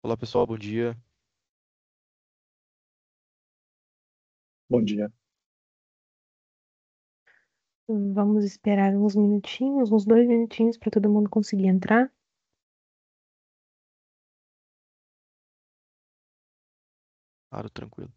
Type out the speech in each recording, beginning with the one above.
Olá pessoal, bom dia. Bom dia. Vamos esperar uns minutinhos, uns 2 minutinhos para todo mundo conseguir entrar. Claro, tranquilo.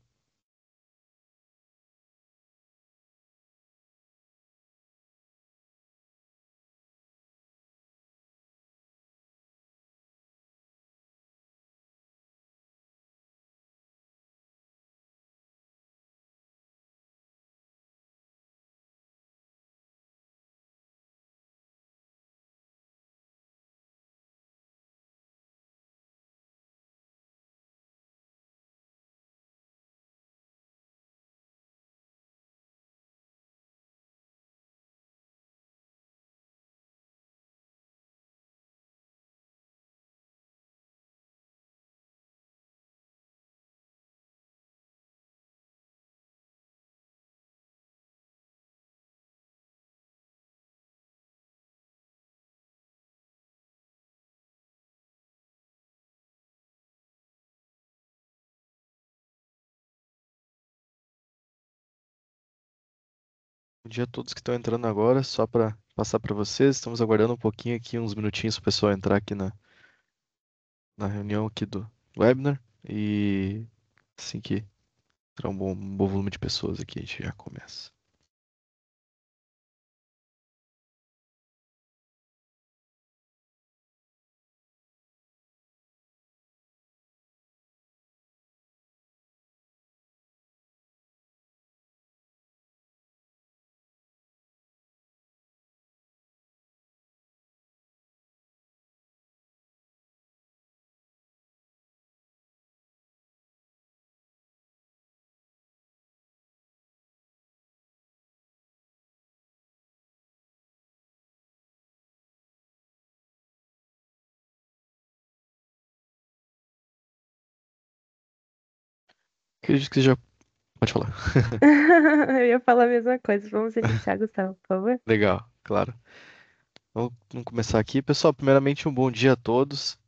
Bom dia a todos que estão entrando agora, só para passar para vocês, estamos aguardando um pouquinho aqui, uns minutinhos para o pessoal entrar aqui na reunião aqui do webinar e assim que entrar um bom volume de pessoas aqui, a gente já começa. Acredito que já pode falar. Eu ia falar a mesma coisa. Vamos iniciar, Gustavo, por favor. Legal, claro. Vamos começar aqui. Pessoal, primeiramente um bom dia a todos.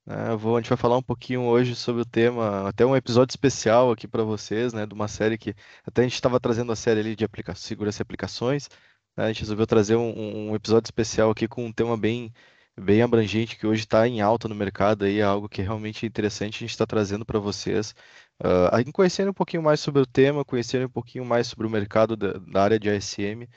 A gente vai falar um pouquinho hoje sobre o tema, até um episódio especial aqui para vocês, né, de uma série que até a gente estava trazendo a série ali de segurança e aplicações, né, a gente resolveu trazer um episódio especial aqui com um tema bem abrangente que hoje está em alta no mercado aí, é algo que é realmente interessante a gente está trazendo para vocês, aí conhecendo um pouquinho mais sobre o tema, conhecendo um pouquinho mais sobre o mercado da área de ASM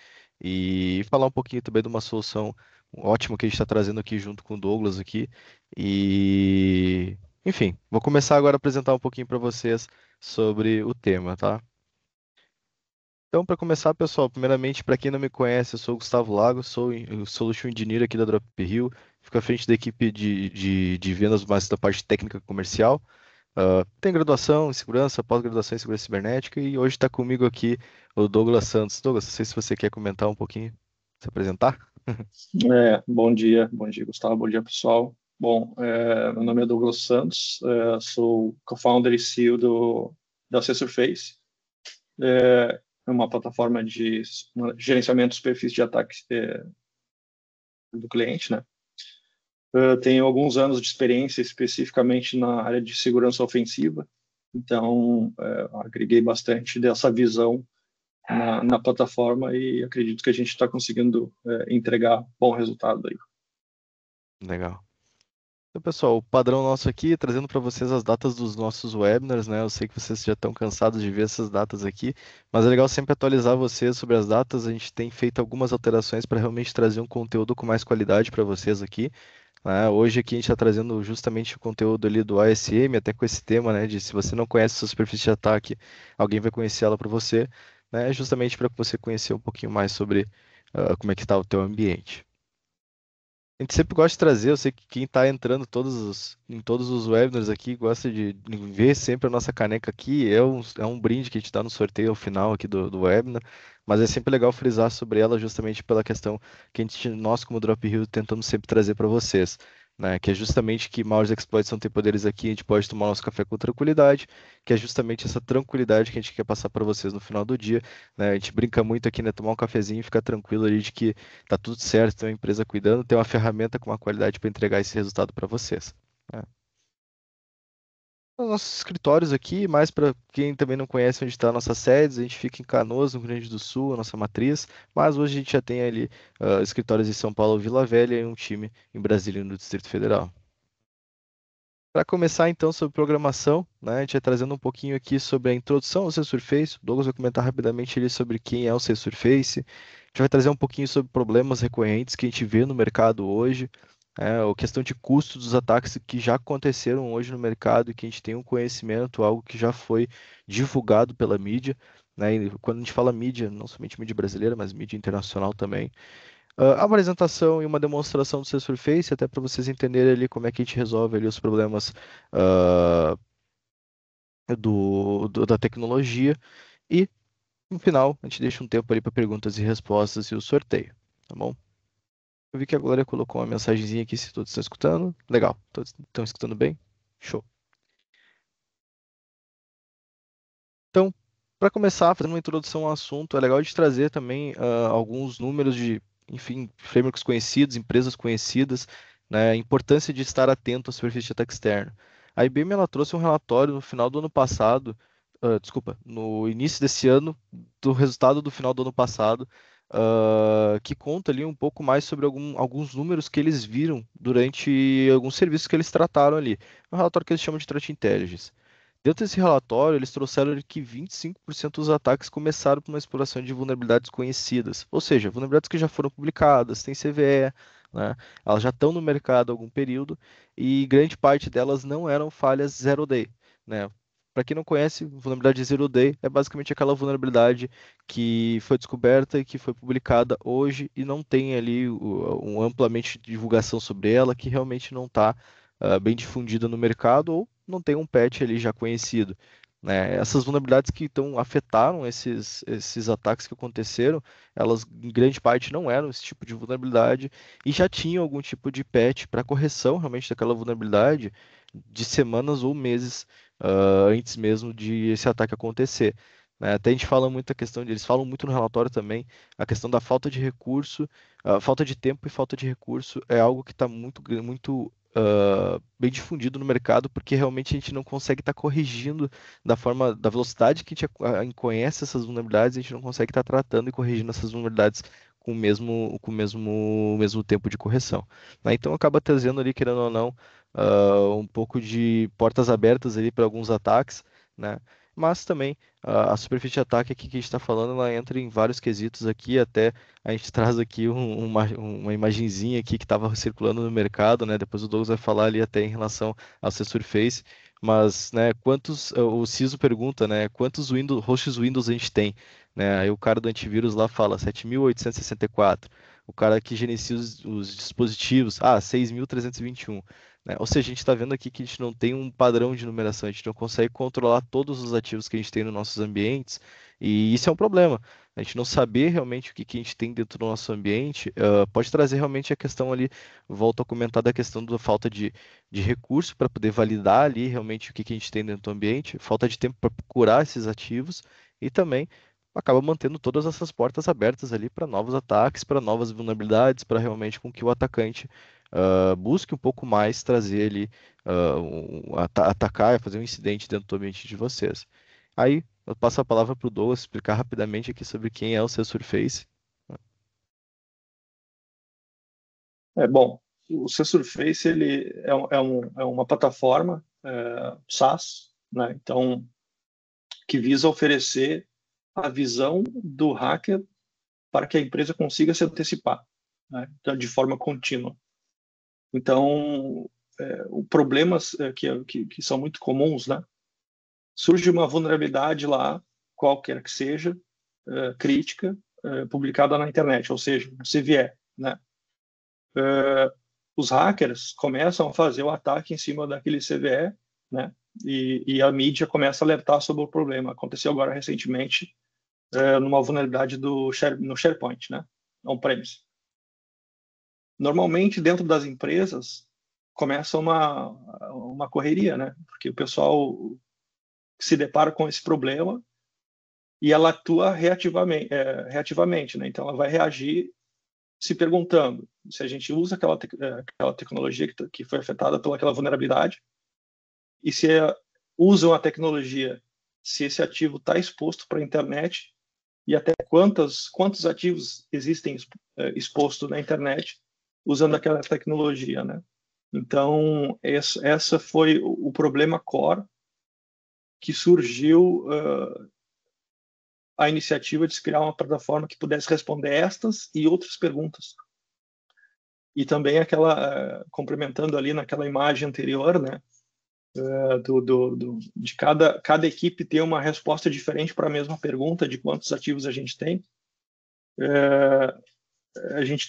e falar um pouquinho também de uma solução ótima que a gente está trazendo aqui junto com o Douglas aqui. E, enfim, vou começar agora a apresentar um pouquinho para vocês sobre o tema, tá? Então, para começar, pessoal, primeiramente, para quem não me conhece, eu sou o Gustavo Lago, sou o Solution Engineer aqui da Drop Hill, fico à frente da equipe de vendas mais da parte técnica e comercial. Tenho graduação em segurança, pós-graduação em segurança cibernética e hoje está comigo aqui o Douglas Santos. Douglas, não sei se você quer comentar um pouquinho, se apresentar. Bom dia, Gustavo, bom dia, pessoal. Bom, meu nome é Douglas Santos, sou co-founder e CEO da Surface, é uma plataforma de gerenciamento dos perfis de ataque do cliente, né? Tenho alguns anos de experiência especificamente na área de segurança ofensiva, então agreguei bastante dessa visão na plataforma e acredito que a gente está conseguindo entregar bom resultado aí. Legal. Então, pessoal, o padrão nosso aqui, trazendo para vocês as datas dos nossos webinars, né? Eu sei que vocês já estão cansados de ver essas datas aqui, mas é legal sempre atualizar vocês sobre as datas. A gente tem feito algumas alterações para realmente trazer um conteúdo com mais qualidade para vocês aqui, né? Hoje aqui a gente está trazendo justamente o conteúdo ali do ASM, até com esse tema, né? De se você não conhece sua superfície de ataque, alguém vai conhecer ela para você, né? Justamente para você conhecer um pouquinho mais sobre como é que está o teu ambiente. A gente sempre gosta de trazer, eu sei que quem está entrando em todos os webinars aqui gosta de ver sempre a nossa caneca aqui. É um brinde que a gente dá no sorteio ao final aqui do webinar, mas é sempre legal frisar sobre ela justamente pela questão que nós como Drop Hill tentamos sempre trazer para vocês, né? Que é justamente que maiores exploits não têm poderes aqui, a gente pode tomar nosso café com tranquilidade, que é justamente essa tranquilidade que a gente quer passar para vocês no final do dia, né? A gente brinca muito aqui, né? Tomar um cafezinho e ficar tranquilo ali de que tá tudo certo, tem uma empresa cuidando, tem uma ferramenta com uma qualidade para entregar esse resultado para vocês, né? Os nossos escritórios aqui, mais para quem também não conhece onde está a nossa sede, a gente fica em Canoas, no Rio Grande do Sul, a nossa matriz, mas hoje a gente já tem ali escritórios em São Paulo, Vila Velha e um time em Brasília, no Distrito Federal. Para começar então sobre programação, né, a gente vai trazendo um pouquinho aqui sobre a introdução ao C-Surface. O Douglas vai comentar rapidamente ali sobre quem é o C-Surface. A gente vai trazer um pouquinho sobre problemas recorrentes que a gente vê no mercado hoje, a questão de custo dos ataques que já aconteceram hoje no mercado e que a gente tem um conhecimento, algo que já foi divulgado pela mídia. Né, e quando a gente fala mídia, não somente mídia brasileira, mas mídia internacional também. A apresentação e uma demonstração do Surface, até para vocês entenderem ali como é que a gente resolve ali os problemas ah, da tecnologia. E, no final, a gente deixa um tempo ali para perguntas e respostas e o sorteio, tá bom? Eu vi que a Glória colocou uma mensagenzinha aqui, se todos estão escutando. Legal, todos estão escutando bem? Show. Então, para começar, fazendo uma introdução ao assunto, é legal de trazer também alguns números de, enfim, frameworks conhecidos, empresas conhecidas, né, a importância de estar atento à superfície de ataque externo. A IBM ela trouxe um relatório no final do ano passado, desculpa, no início desse ano, do resultado do final do ano passado, que conta ali um pouco mais sobre alguns números que eles viram durante alguns serviços que eles trataram ali. É um relatório que eles chamam de Threat Intelligence. Dentro desse relatório, eles trouxeram que 25% dos ataques começaram por uma exploração de vulnerabilidades conhecidas, ou seja, vulnerabilidades que já foram publicadas, têm CVE, né? Elas já estão no mercado há algum período e grande parte delas não eram falhas zero day, né? Para quem não conhece, vulnerabilidade zero day é basicamente aquela vulnerabilidade que foi descoberta e que foi publicada hoje e não tem ali um amplamente divulgação sobre ela, que realmente não está bem difundida no mercado ou não tem um patch ali já conhecido. Né? Essas vulnerabilidades que afetaram esses ataques que aconteceram, elas em grande parte não eram esse tipo de vulnerabilidade e já tinham algum tipo de patch para correção realmente daquela vulnerabilidade de semanas ou meses antes mesmo de esse ataque acontecer. Né? Até a gente fala muito a questão eles falam muito no relatório também, a questão da falta de recurso, falta de tempo e falta de recurso é algo que está muito bem difundido no mercado, porque realmente a gente não consegue estar corrigindo da velocidade que a gente conhece essas vulnerabilidades, a gente não consegue estar tratando e corrigindo essas vulnerabilidades com o mesmo tempo de correção. Né? Então acaba trazendo ali, querendo ou não, um pouco de portas abertas ali para alguns ataques, né? Mas também a superfície de ataque aqui que a gente está falando, ela entra em vários quesitos aqui, até a gente traz aqui uma imagenzinha aqui que estava circulando no mercado, né? Depois o Douglas vai falar ali até em relação ao Surface, mas, né, o CISO pergunta, né, quantos hosts Windows a gente tem, né? Aí o cara do antivírus lá fala 7.864. O cara que gerencia os dispositivos, 6.321. Né? Ou seja, a gente está vendo aqui que a gente não tem um padrão de numeração, a gente não consegue controlar todos os ativos que a gente tem nos nossos ambientes, e isso é um problema. A gente não saber realmente o que a gente tem dentro do nosso ambiente pode trazer realmente a questão ali, volto a comentar da questão da falta de recurso para poder validar ali realmente o que a gente tem dentro do ambiente, falta de tempo para procurar esses ativos e também acaba mantendo todas essas portas abertas ali para novos ataques, para novas vulnerabilidades, para realmente com que o atacante busque um pouco mais trazer ali, atacar e fazer um incidente dentro do ambiente de vocês. Aí eu passo a palavra para o Douglas explicar rapidamente aqui sobre quem é o seu Surface. Bom, o Surface ele é uma plataforma SaaS, né? Então, que visa oferecer a visão do hacker para que a empresa consiga se antecipar, né? Então, de forma contínua. Então, problemas que são muito comuns, né? Surge uma vulnerabilidade lá, qualquer que seja, crítica, publicada na internet, ou seja, se vier, né? Os hackers começam a fazer o ataque em cima daquele CVE, né? E a mídia começa a alertar sobre o problema. Aconteceu agora recentemente numa vulnerabilidade no SharePoint, né? On-premise. Normalmente, dentro das empresas, começa uma correria, né? Porque o pessoal se depara com esse problema e ela atua reativamente, né? Então, ela vai reagir se perguntando se a gente usa aquela tecnologia que foi afetada pelaquela vulnerabilidade e se usam a tecnologia, se esse ativo está exposto para a internet e até quantos ativos existem expostos na internet usando aquela tecnologia, né? Então, essa foi o problema core que surgiu a iniciativa de se criar uma plataforma que pudesse responder estas e outras perguntas. E também complementando ali naquela imagem anterior, né, de cada equipe ter uma resposta diferente para a mesma pergunta de quantos ativos a gente tem.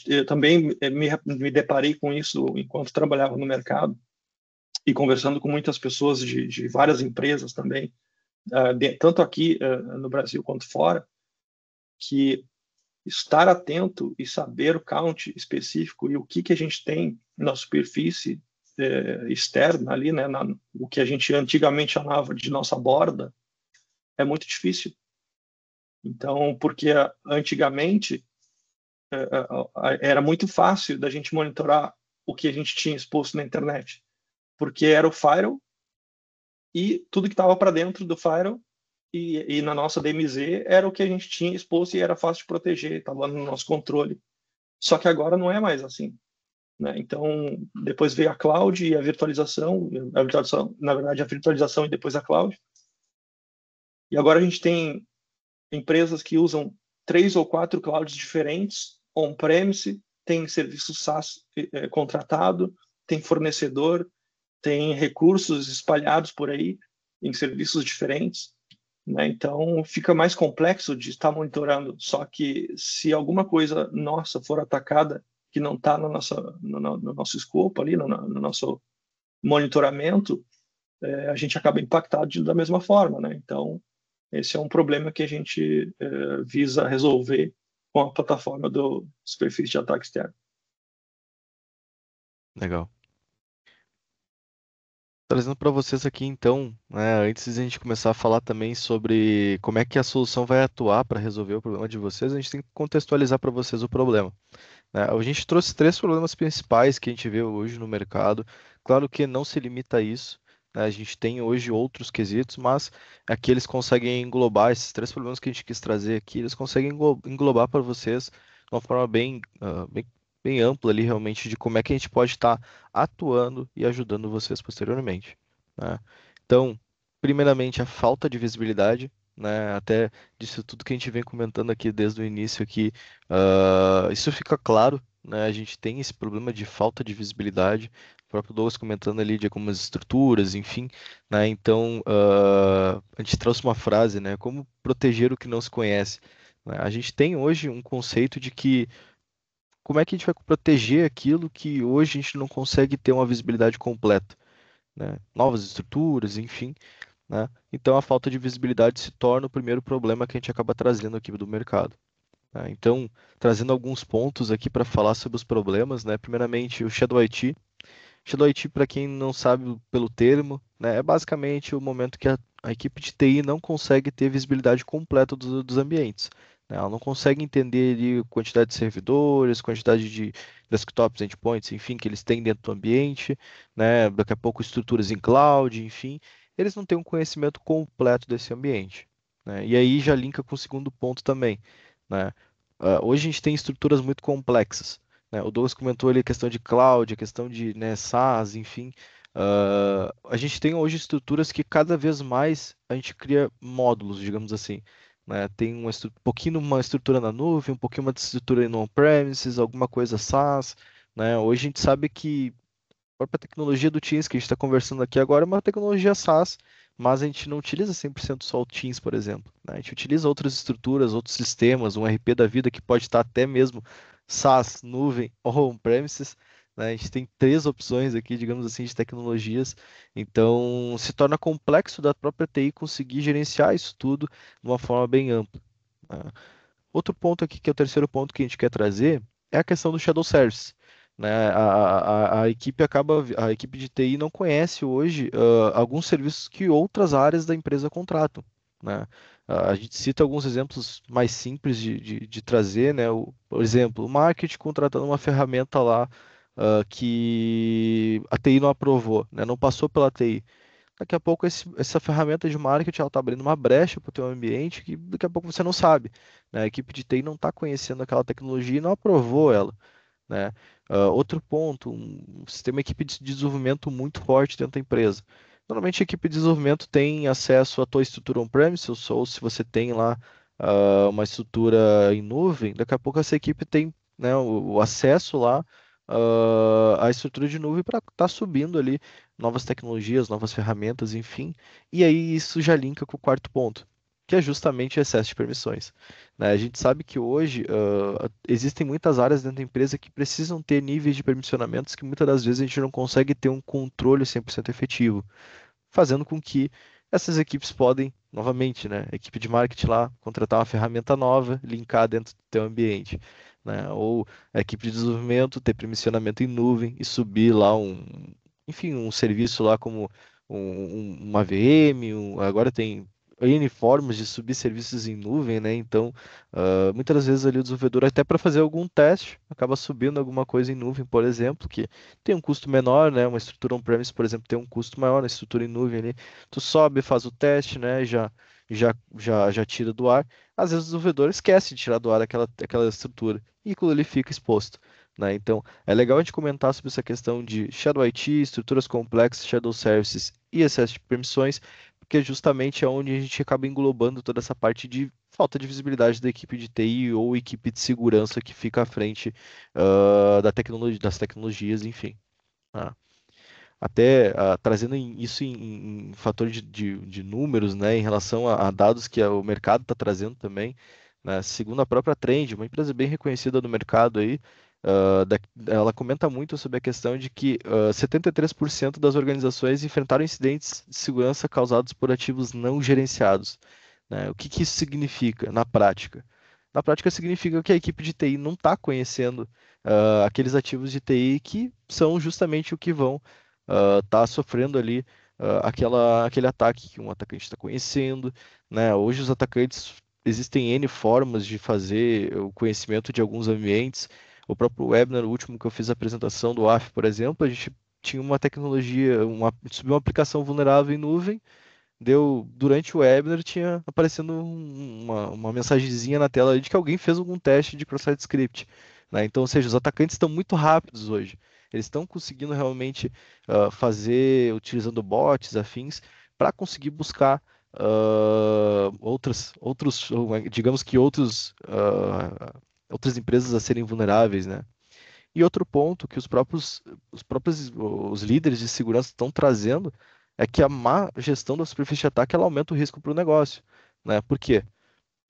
Eu também me deparei com isso enquanto trabalhava no mercado e conversando com muitas pessoas de várias empresas também, tanto aqui no Brasil quanto fora, que estar atento e saber o count específico e o que a gente tem na superfície externa ali, né, o que a gente antigamente chamava de nossa borda, é muito difícil. Então, porque antigamente era muito fácil da gente monitorar o que a gente tinha exposto na internet, porque era o firewall e tudo que estava para dentro do firewall e na nossa DMZ era o que a gente tinha exposto e era fácil de proteger, estava no nosso controle. Só que agora não é mais assim, né? Então, depois veio a cloud e a virtualização, na verdade, a virtualização e depois a cloud. E agora a gente tem empresas que usam 3 ou 4 clouds diferentes, on-premise, tem serviço SaaS contratado, tem fornecedor, tem recursos espalhados por aí em serviços diferentes, né? Então fica mais complexo de estar monitorando. Só que se alguma coisa nossa for atacada que não está no nosso escopo ali, no nosso monitoramento, a gente acaba impactado da mesma forma, né? Então esse é um problema que a gente visa resolver com a plataforma do superfície de ataque externo. Legal. Trazendo para vocês aqui, então, né, antes de a gente começar a falar também sobre como é que a solução vai atuar para resolver o problema de vocês, a gente tem que contextualizar para vocês o problema, né? A gente trouxe 3 problemas principais que a gente vê hoje no mercado. Claro que não se limita a isso, né? A gente tem hoje outros quesitos, mas aqui eles conseguem englobar esses 3 problemas que a gente quis trazer aqui, eles conseguem englobar para vocês de uma forma bem ampla ali realmente de como é que a gente pode estar atuando e ajudando vocês posteriormente, né? Então, primeiramente, a falta de visibilidade, né? Até disso tudo que a gente vem comentando aqui desde o início aqui, isso fica claro, né? A gente tem esse problema de falta de visibilidade. O próprio Douglas comentando ali de algumas estruturas, enfim, né? Então, a gente trouxe uma frase, né? Como proteger o que não se conhece, né? A gente tem hoje um conceito de que como é que a gente vai proteger aquilo que hoje a gente não consegue ter uma visibilidade completa, né? Novas estruturas, enfim, né? Então a falta de visibilidade se torna o primeiro problema que a gente acaba trazendo aqui do mercado, né? Então, trazendo alguns pontos aqui para falar sobre os problemas, né? Primeiramente, o Shadow IT. Shadow IT, para quem não sabe pelo termo, né, é basicamente o momento que a equipe de TI não consegue ter visibilidade completa dos ambientes, né? Ela não consegue entender ali a quantidade de servidores, quantidade de desktops, endpoints, enfim, que eles têm dentro do ambiente, né? Daqui a pouco estruturas em cloud, enfim. Eles não têm um conhecimento completo desse ambiente, né? E aí já linka com o segundo ponto também, né? Hoje a gente tem estruturas muito complexas, né? O Douglas comentou ali a questão de cloud, a questão de, né, SaaS, enfim. A gente tem hoje estruturas que cada vez mais a gente cria módulos, digamos assim, né? Tem pouquinho uma estrutura na nuvem, um pouquinho uma estrutura no on-premises, alguma coisa SaaS, né? Hoje a gente sabe que a própria tecnologia do Teams que a gente está conversando aqui agora é uma tecnologia SaaS, mas a gente não utiliza 100% só o Teams, por exemplo, né? A gente utiliza outras estruturas, outros sistemas, um RP da vida que pode estar até mesmo SaaS, nuvem ou on-premises, né? A gente tem 3 opções aqui, digamos assim, de tecnologias, então se torna complexo da própria TI conseguir gerenciar isso tudo de uma forma bem ampla, né? Outro ponto aqui, que é o terceiro ponto que a gente quer trazer, é a questão do Shadow Service, né? A equipe de TI não conhece hoje alguns serviços que outras áreas da empresa contratam, né? A gente cita alguns exemplos mais simples de trazer, né? Por exemplo, o marketing contratando uma ferramenta lá que a TI não aprovou, né? Não passou pela TI. daqui a pouco essa ferramenta de marketing ela está abrindo uma brecha para o teu ambiente que daqui a pouco você não sabe, né? A equipe de TI não está conhecendo aquela tecnologia e não aprovou ela, né? Outro ponto, você tem uma equipe de desenvolvimento muito forte dentro da empresa. Normalmente a equipe de desenvolvimento tem acesso à tua estrutura on-premise, ou se você tem lá uma estrutura em nuvem, daqui a pouco essa equipe tem, né, o acesso lá à estrutura de nuvem para estar subindo ali novas tecnologias, novas ferramentas, enfim. E aí isso já linka com o quarto ponto, que é justamente o excesso de permissões, né? A gente sabe que hoje existem muitas áreas dentro da empresa que precisam ter níveis de permissionamentos que muitas das vezes a gente não consegue ter um controle 100% efetivo, fazendo com que essas equipes podem, novamente, né, a equipe de marketing lá, contratar uma ferramenta nova, linkar dentro do teu ambiente, né? Ou a equipe de desenvolvimento ter permissionamento em nuvem e subir lá enfim, um serviço lá como uma VM, agora tem N formas de subir serviços em nuvem, né? Então, muitas das vezes ali o desenvolvedor, até para fazer algum teste, acaba subindo alguma coisa em nuvem, por exemplo, que tem um custo menor, né? Uma estrutura on-premise, por exemplo, tem um custo maior, na estrutura em nuvem ali. Tu sobe, faz o teste, né? Já tira do ar. Às vezes o desenvolvedor esquece de tirar do ar aquela estrutura e aquilo ele fica exposto, né? Então, é legal a gente comentar sobre essa questão de Shadow IT, estruturas complexas, Shadow Services e excesso de permissões, porque justamente é onde a gente acaba englobando toda essa parte de falta de visibilidade da equipe de TI ou equipe de segurança que fica à frente das tecnologias, enfim. Ah, até trazendo isso em fator de números, né, em relação a dados que o mercado está trazendo também, né, segundo a própria Trend, uma empresa bem reconhecida no mercado aí, ela comenta muito sobre a questão de que 73% das organizações enfrentaram incidentes de segurança causados por ativos não gerenciados, né? O que que isso significa na prática? Na prática significa que a equipe de TI não está conhecendo aqueles ativos de TI que são justamente o que vão tá sofrendo ali aquele ataque que um atacante está conhecendo, né? Hoje os atacantes existem N formas de fazer o conhecimento de alguns ambientes. O próprio webinar, o último que eu fiz a apresentação do AF, por exemplo, a gente tinha uma tecnologia, subiu uma aplicação vulnerável em nuvem, deu durante o webinar tinha aparecendo uma mensagenzinha na tela de que alguém fez algum teste de cross-site script, né? Então, ou seja, os atacantes estão muito rápidos hoje. Eles estão conseguindo realmente fazer, utilizando bots, afins, para conseguir buscar digamos que outras empresas a serem vulneráveis, né? E outro ponto que os líderes de segurança estão trazendo é que a má gestão da superfície de ataque ela aumenta o risco para o negócio, né? Por quê?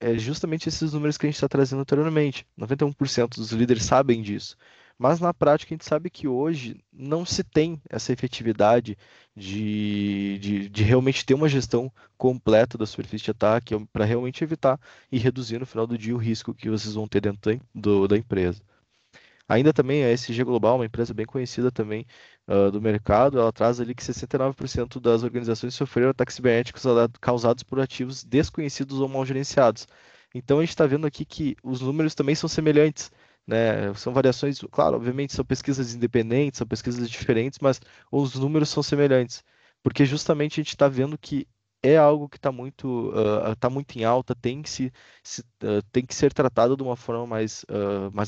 É justamente esses números que a gente está trazendo anteriormente. 91% dos líderes sabem disso. Mas na prática a gente sabe que hoje não se tem essa efetividade de realmente ter uma gestão completa da superfície de ataque para realmente evitar e reduzir no final do dia o risco que vocês vão ter dentro da empresa. Ainda também a SG Global, uma empresa bem conhecida também do mercado, ela traz ali que 69% das organizações sofreram ataques cibernéticos causados por ativos desconhecidos ou mal gerenciados. Então a gente está vendo aqui que os números também são semelhantes, né? São variações, claro, obviamente são pesquisas independentes, são pesquisas diferentes, mas os números são semelhantes, porque justamente a gente está vendo que é algo que tá muito em alta, tem que ser tratado de uma forma mais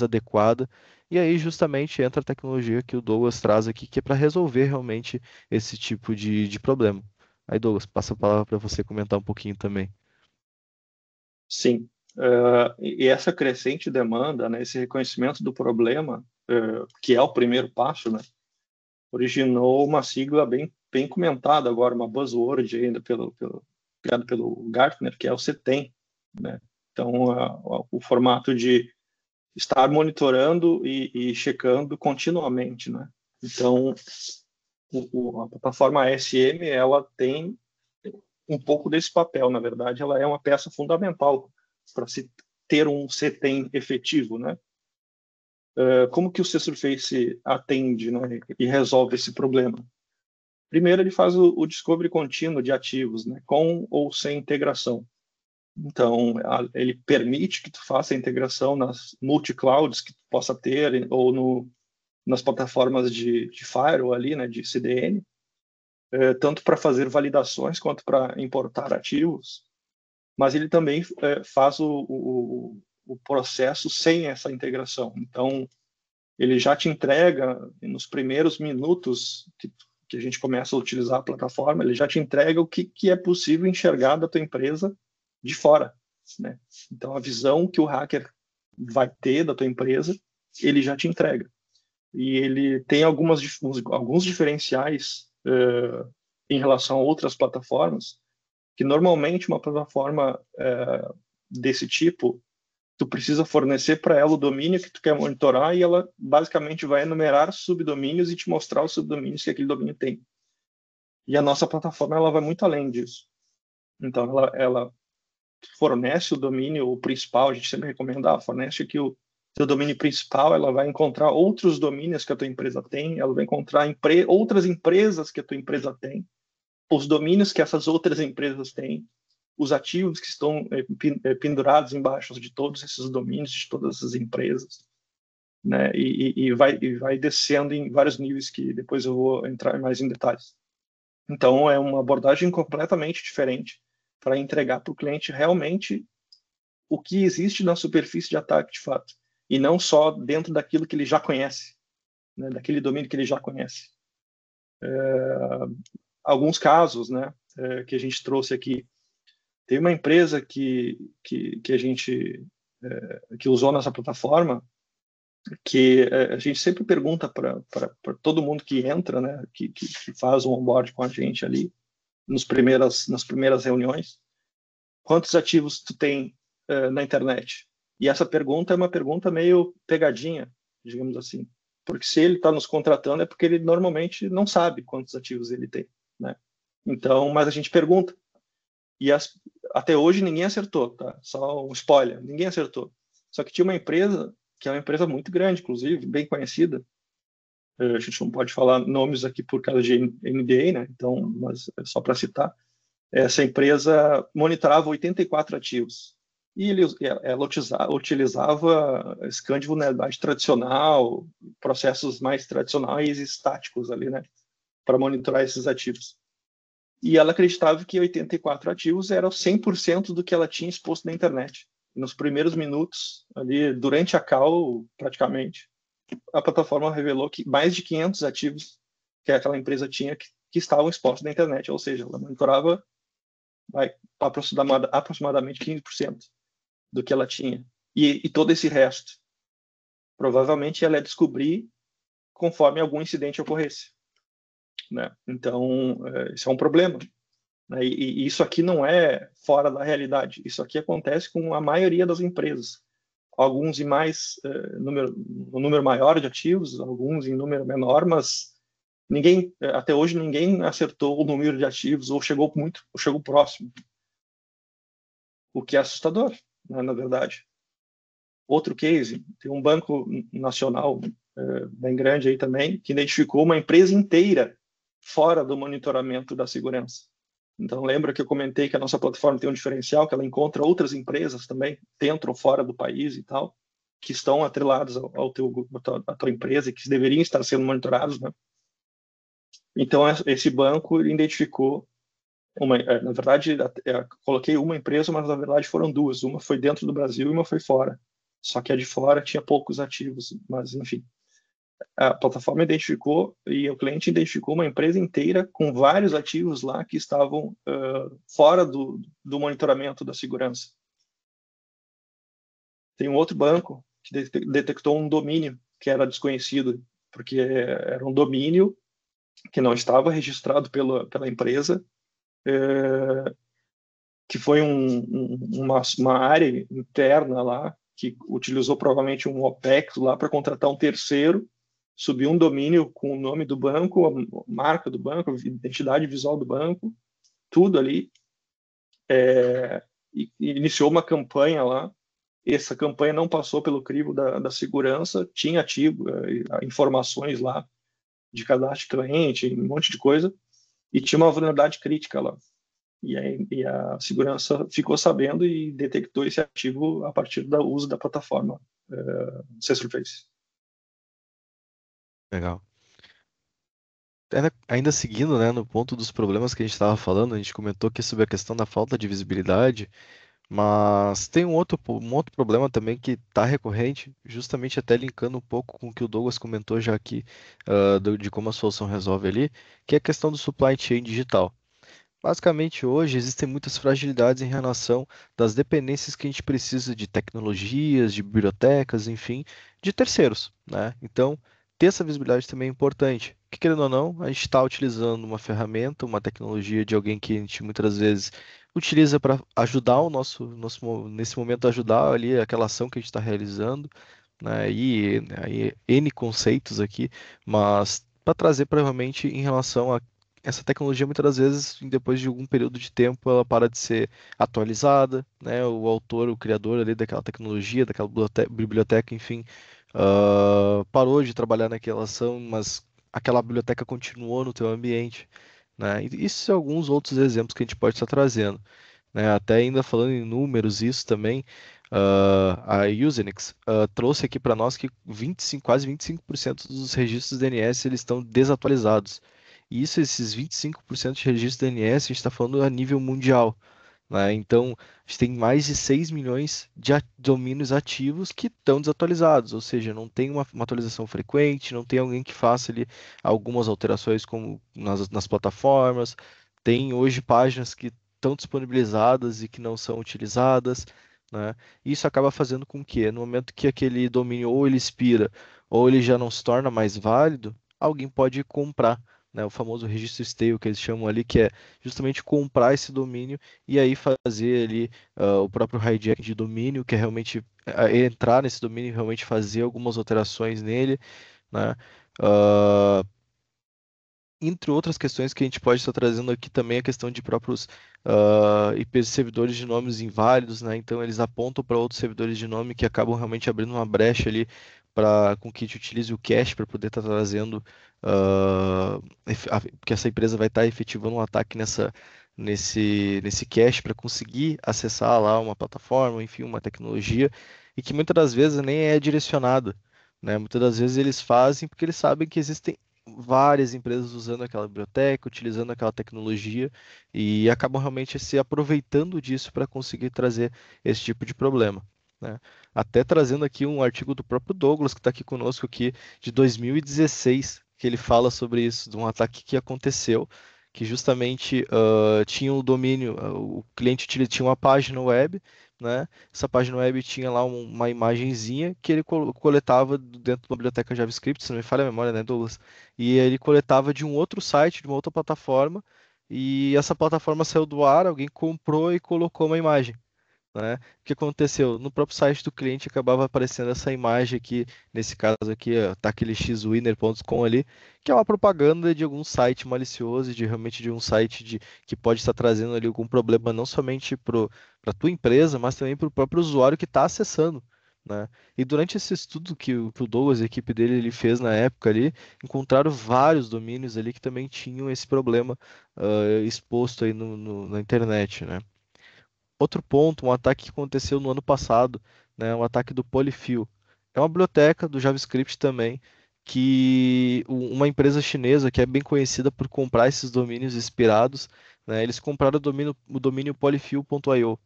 adequada. E aí, justamente, entra a tecnologia que o Douglas traz aqui, que é para resolver realmente esse tipo de problema. Aí, Douglas, passa a palavra para você comentar um pouquinho também. Sim. E essa crescente demanda, né, esse reconhecimento do problema, que é o primeiro passo, né, originou uma sigla bem comentada agora, uma buzzword ainda criado pelo Gartner, que é o CTEM, né? Então, o formato de estar monitorando e checando continuamente, né? Então, a plataforma ASM, ela tem um pouco desse papel, na verdade, ela é uma peça fundamental para se ter um CTEM efetivo, né? Como que o Surface atende, né, e resolve esse problema? Primeiro, ele faz o discovery contínuo de ativos, né, com ou sem integração. Então, ele permite que tu faça a integração nas multi-clouds que tu possa ter, ou nas plataformas de firewall ali, né, de CDN. tanto para fazer validações quanto para importar ativos, mas ele também faz o processo sem essa integração. Então, ele já te entrega, nos primeiros minutos que a gente começa a utilizar a plataforma, ele já te entrega o que é possível enxergar da tua empresa de fora, né? Então, a visão que o hacker vai ter da tua empresa, ele já te entrega. E ele tem alguns diferenciais em relação a outras plataformas, que normalmente uma plataforma desse tipo, tu precisa fornecer para ela o domínio que tu quer monitorar e ela basicamente vai enumerar subdomínios e te mostrar os subdomínios que aquele domínio tem. E a nossa plataforma ela vai muito além disso. Então ela fornece o domínio principal, a gente sempre recomenda, fornece aqui o seu domínio principal, ela vai encontrar outros domínios que a tua empresa tem, ela vai encontrar outras empresas que a tua empresa tem, os domínios que essas outras empresas têm, os ativos que estão pendurados embaixo de todos esses domínios, de todas essas empresas, né? E vai descendo em vários níveis que depois eu vou entrar mais em detalhes. Então, é uma abordagem completamente diferente para entregar para o cliente realmente o que existe na superfície de ataque de fato, e não só dentro daquilo que ele já conhece, né? Daquele domínio que ele já conhece. Alguns casos, né, que a gente trouxe aqui. Tem uma empresa que a gente que usou nossa plataforma, que a gente sempre pergunta para todo mundo que entra, né, que faz um onboard com a gente ali nas primeiras reuniões, quantos ativos tu tem na internet? E essa pergunta é uma pergunta meio pegadinha, digamos assim, porque se ele está nos contratando é porque ele normalmente não sabe quantos ativos ele tem, né? Então, mas a gente pergunta. E até hoje ninguém acertou, tá? Só um spoiler, ninguém acertou. Só que tinha uma empresa, que é uma empresa muito grande, inclusive, bem conhecida. A gente não pode falar nomes aqui por causa de NDA, né? Então, mas é só para citar. Essa empresa monitorava 84 ativos. E ela utilizava scan de vulnerabilidade tradicional, processos mais tradicionais e estáticos ali, né? Para monitorar esses ativos. E ela acreditava que 84 ativos eram 100% do que ela tinha exposto na internet. Nos primeiros minutos, ali durante a call, praticamente, a plataforma revelou que mais de 500 ativos que aquela empresa tinha que estavam expostos na internet, ou seja, ela monitorava aproximadamente 15% do que ela tinha. E todo esse resto, provavelmente ela ia descobrir conforme algum incidente ocorresse, né? Então, isso é um problema. E isso aqui não é fora da realidade. Isso aqui acontece com a maioria das empresas. Alguns em um número maior de ativos, alguns em número menor, mas até hoje ninguém acertou o número de ativos ou chegou próximo, o que é assustador, né, na verdade. Outro case, tem um banco nacional bem grande aí também, que identificou uma empresa inteira fora do monitoramento da segurança. Então, lembra que eu comentei que a nossa plataforma tem um diferencial, que ela encontra outras empresas também, dentro ou fora do país e tal, que estão atreladas à tua empresa e que deveriam estar sendo monitorados, né? Então, esse banco identificou na verdade, coloquei uma empresa, mas na verdade foram duas. Uma foi dentro do Brasil e uma foi fora. Só que a de fora tinha poucos ativos, mas enfim. A plataforma identificou e o cliente identificou uma empresa inteira com vários ativos lá que estavam fora do monitoramento da segurança. Tem um outro banco que detectou um domínio que era desconhecido, porque era um domínio que não estava registrado pela empresa, que foi uma área interna lá, que utilizou provavelmente um OPEX lá para contratar um terceiro, subir um domínio com o nome do banco, a marca do banco, a identidade visual do banco, tudo ali, e iniciou uma campanha lá. Essa campanha não passou pelo crivo da segurança, tinha ativo informações lá de cadastro de cliente, um monte de coisa, e tinha uma vulnerabilidade crítica lá. E a segurança ficou sabendo e detectou esse ativo a partir do uso da plataforma Surface. Legal. Ainda seguindo, né, no ponto dos problemas que a gente estava falando, a gente comentou aqui sobre a questão da falta de visibilidade, mas tem um outro problema também que está recorrente, justamente até linkando um pouco com o que o Douglas comentou já aqui, de como a solução resolve ali, que é a questão do supply chain digital. Basicamente, hoje existem muitas fragilidades em relação das dependências que a gente precisa de tecnologias, de bibliotecas, enfim, de terceiros, né? Então, ter essa visibilidade também é importante. Que, querendo ou não, a gente está utilizando uma ferramenta, uma tecnologia de alguém que a gente muitas vezes utiliza para ajudar nesse momento, ajudar ali aquela ação que a gente está realizando, né? E aí, N conceitos aqui, mas para trazer provavelmente em relação a essa tecnologia muitas das vezes, depois de algum período de tempo, ela para de ser atualizada, né? O autor, o criador ali daquela tecnologia, daquela biblioteca, enfim, parou de trabalhar naquela ação, mas aquela biblioteca continuou no teu ambiente, né? E isso são alguns outros exemplos que a gente pode estar trazendo, né? Até ainda falando em números, isso também, a Usenix trouxe aqui para nós que 25, quase 25% dos registros DNS eles estão desatualizados. E isso, esses 25% de registros DNS, a gente está falando a nível mundial, né? Então, a gente tem mais de 6 milhões de domínios ativos que estão desatualizados, ou seja, não tem uma atualização frequente, não tem alguém que faça ali algumas alterações como nas plataformas. Tem hoje páginas que estão disponibilizadas e que não são utilizadas, né? Isso acaba fazendo com que, no momento que aquele domínio ou ele expira ou ele já não se torna mais válido, alguém pode comprar, né? O famoso registro stale que eles chamam ali, que é justamente comprar esse domínio e aí fazer ali o próprio hijack de domínio, que é realmente entrar nesse domínio e realmente fazer algumas alterações nele, né? Ah, entre outras questões que a gente pode estar trazendo aqui também a questão de próprios IP servidores de nomes inválidos, né? Então eles apontam para outros servidores de nome que acabam realmente abrindo uma brecha ali para com que a gente utilize o cache para poder estar trazendo porque essa empresa vai estar efetivando um ataque nesse cache para conseguir acessar lá uma plataforma, enfim, uma tecnologia e que muitas das vezes nem é direcionada, né? Muitas das vezes eles fazem porque eles sabem que existem várias empresas usando aquela biblioteca, utilizando aquela tecnologia e acabam realmente se aproveitando disso para conseguir trazer esse tipo de problema, né? Até trazendo aqui um artigo do próprio Douglas, que está aqui conosco aqui, de 2016, que ele fala sobre isso, de um ataque que aconteceu, que justamente tinha o domínio, o cliente tinha uma página web, né? Essa página web tinha lá uma imagenzinha que ele coletava dentro da biblioteca JavaScript, se não me falha a memória, né, Douglas? E ele coletava de um outro site, de uma outra plataforma, e essa plataforma saiu do ar, alguém comprou e colocou uma imagem, né? O que aconteceu? No próprio site do cliente acabava aparecendo essa imagem aqui, nesse caso aqui, tá aquele xwinner.com ali, que é uma propaganda de algum site malicioso, de realmente de um site que pode estar trazendo ali algum problema não somente para a tua empresa, mas também para o próprio usuário que está acessando, né? E durante esse estudo que o Douglas, a equipe dele, ele fez na época ali, encontraram vários domínios ali que também tinham esse problema exposto aí na internet, né? Outro ponto, um ataque que aconteceu no ano passado, né, um ataque do Polyfill. É uma biblioteca do JavaScript também, que uma empresa chinesa que é bem conhecida por comprar esses domínios expirados, né, eles compraram o domínio polyfill.io,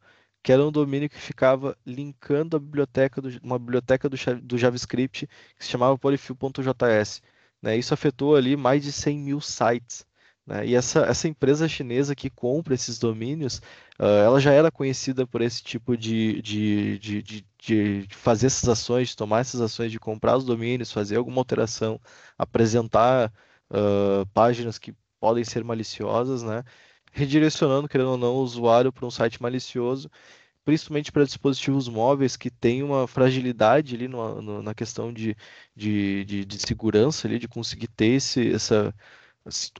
que era um domínio que ficava linkando uma biblioteca do JavaScript que se chamava polyfill.js, né. Isso afetou ali mais de 100 mil sites, né. E essa empresa chinesa que compra esses domínios, ela já era conhecida por esse tipo de fazer essas ações, de tomar essas ações, de comprar os domínios, fazer alguma alteração, apresentar páginas que podem ser maliciosas, né? Redirecionando, querendo ou não, o usuário para um site malicioso, principalmente para dispositivos móveis que têm uma fragilidade ali na questão de segurança ali, de conseguir ter se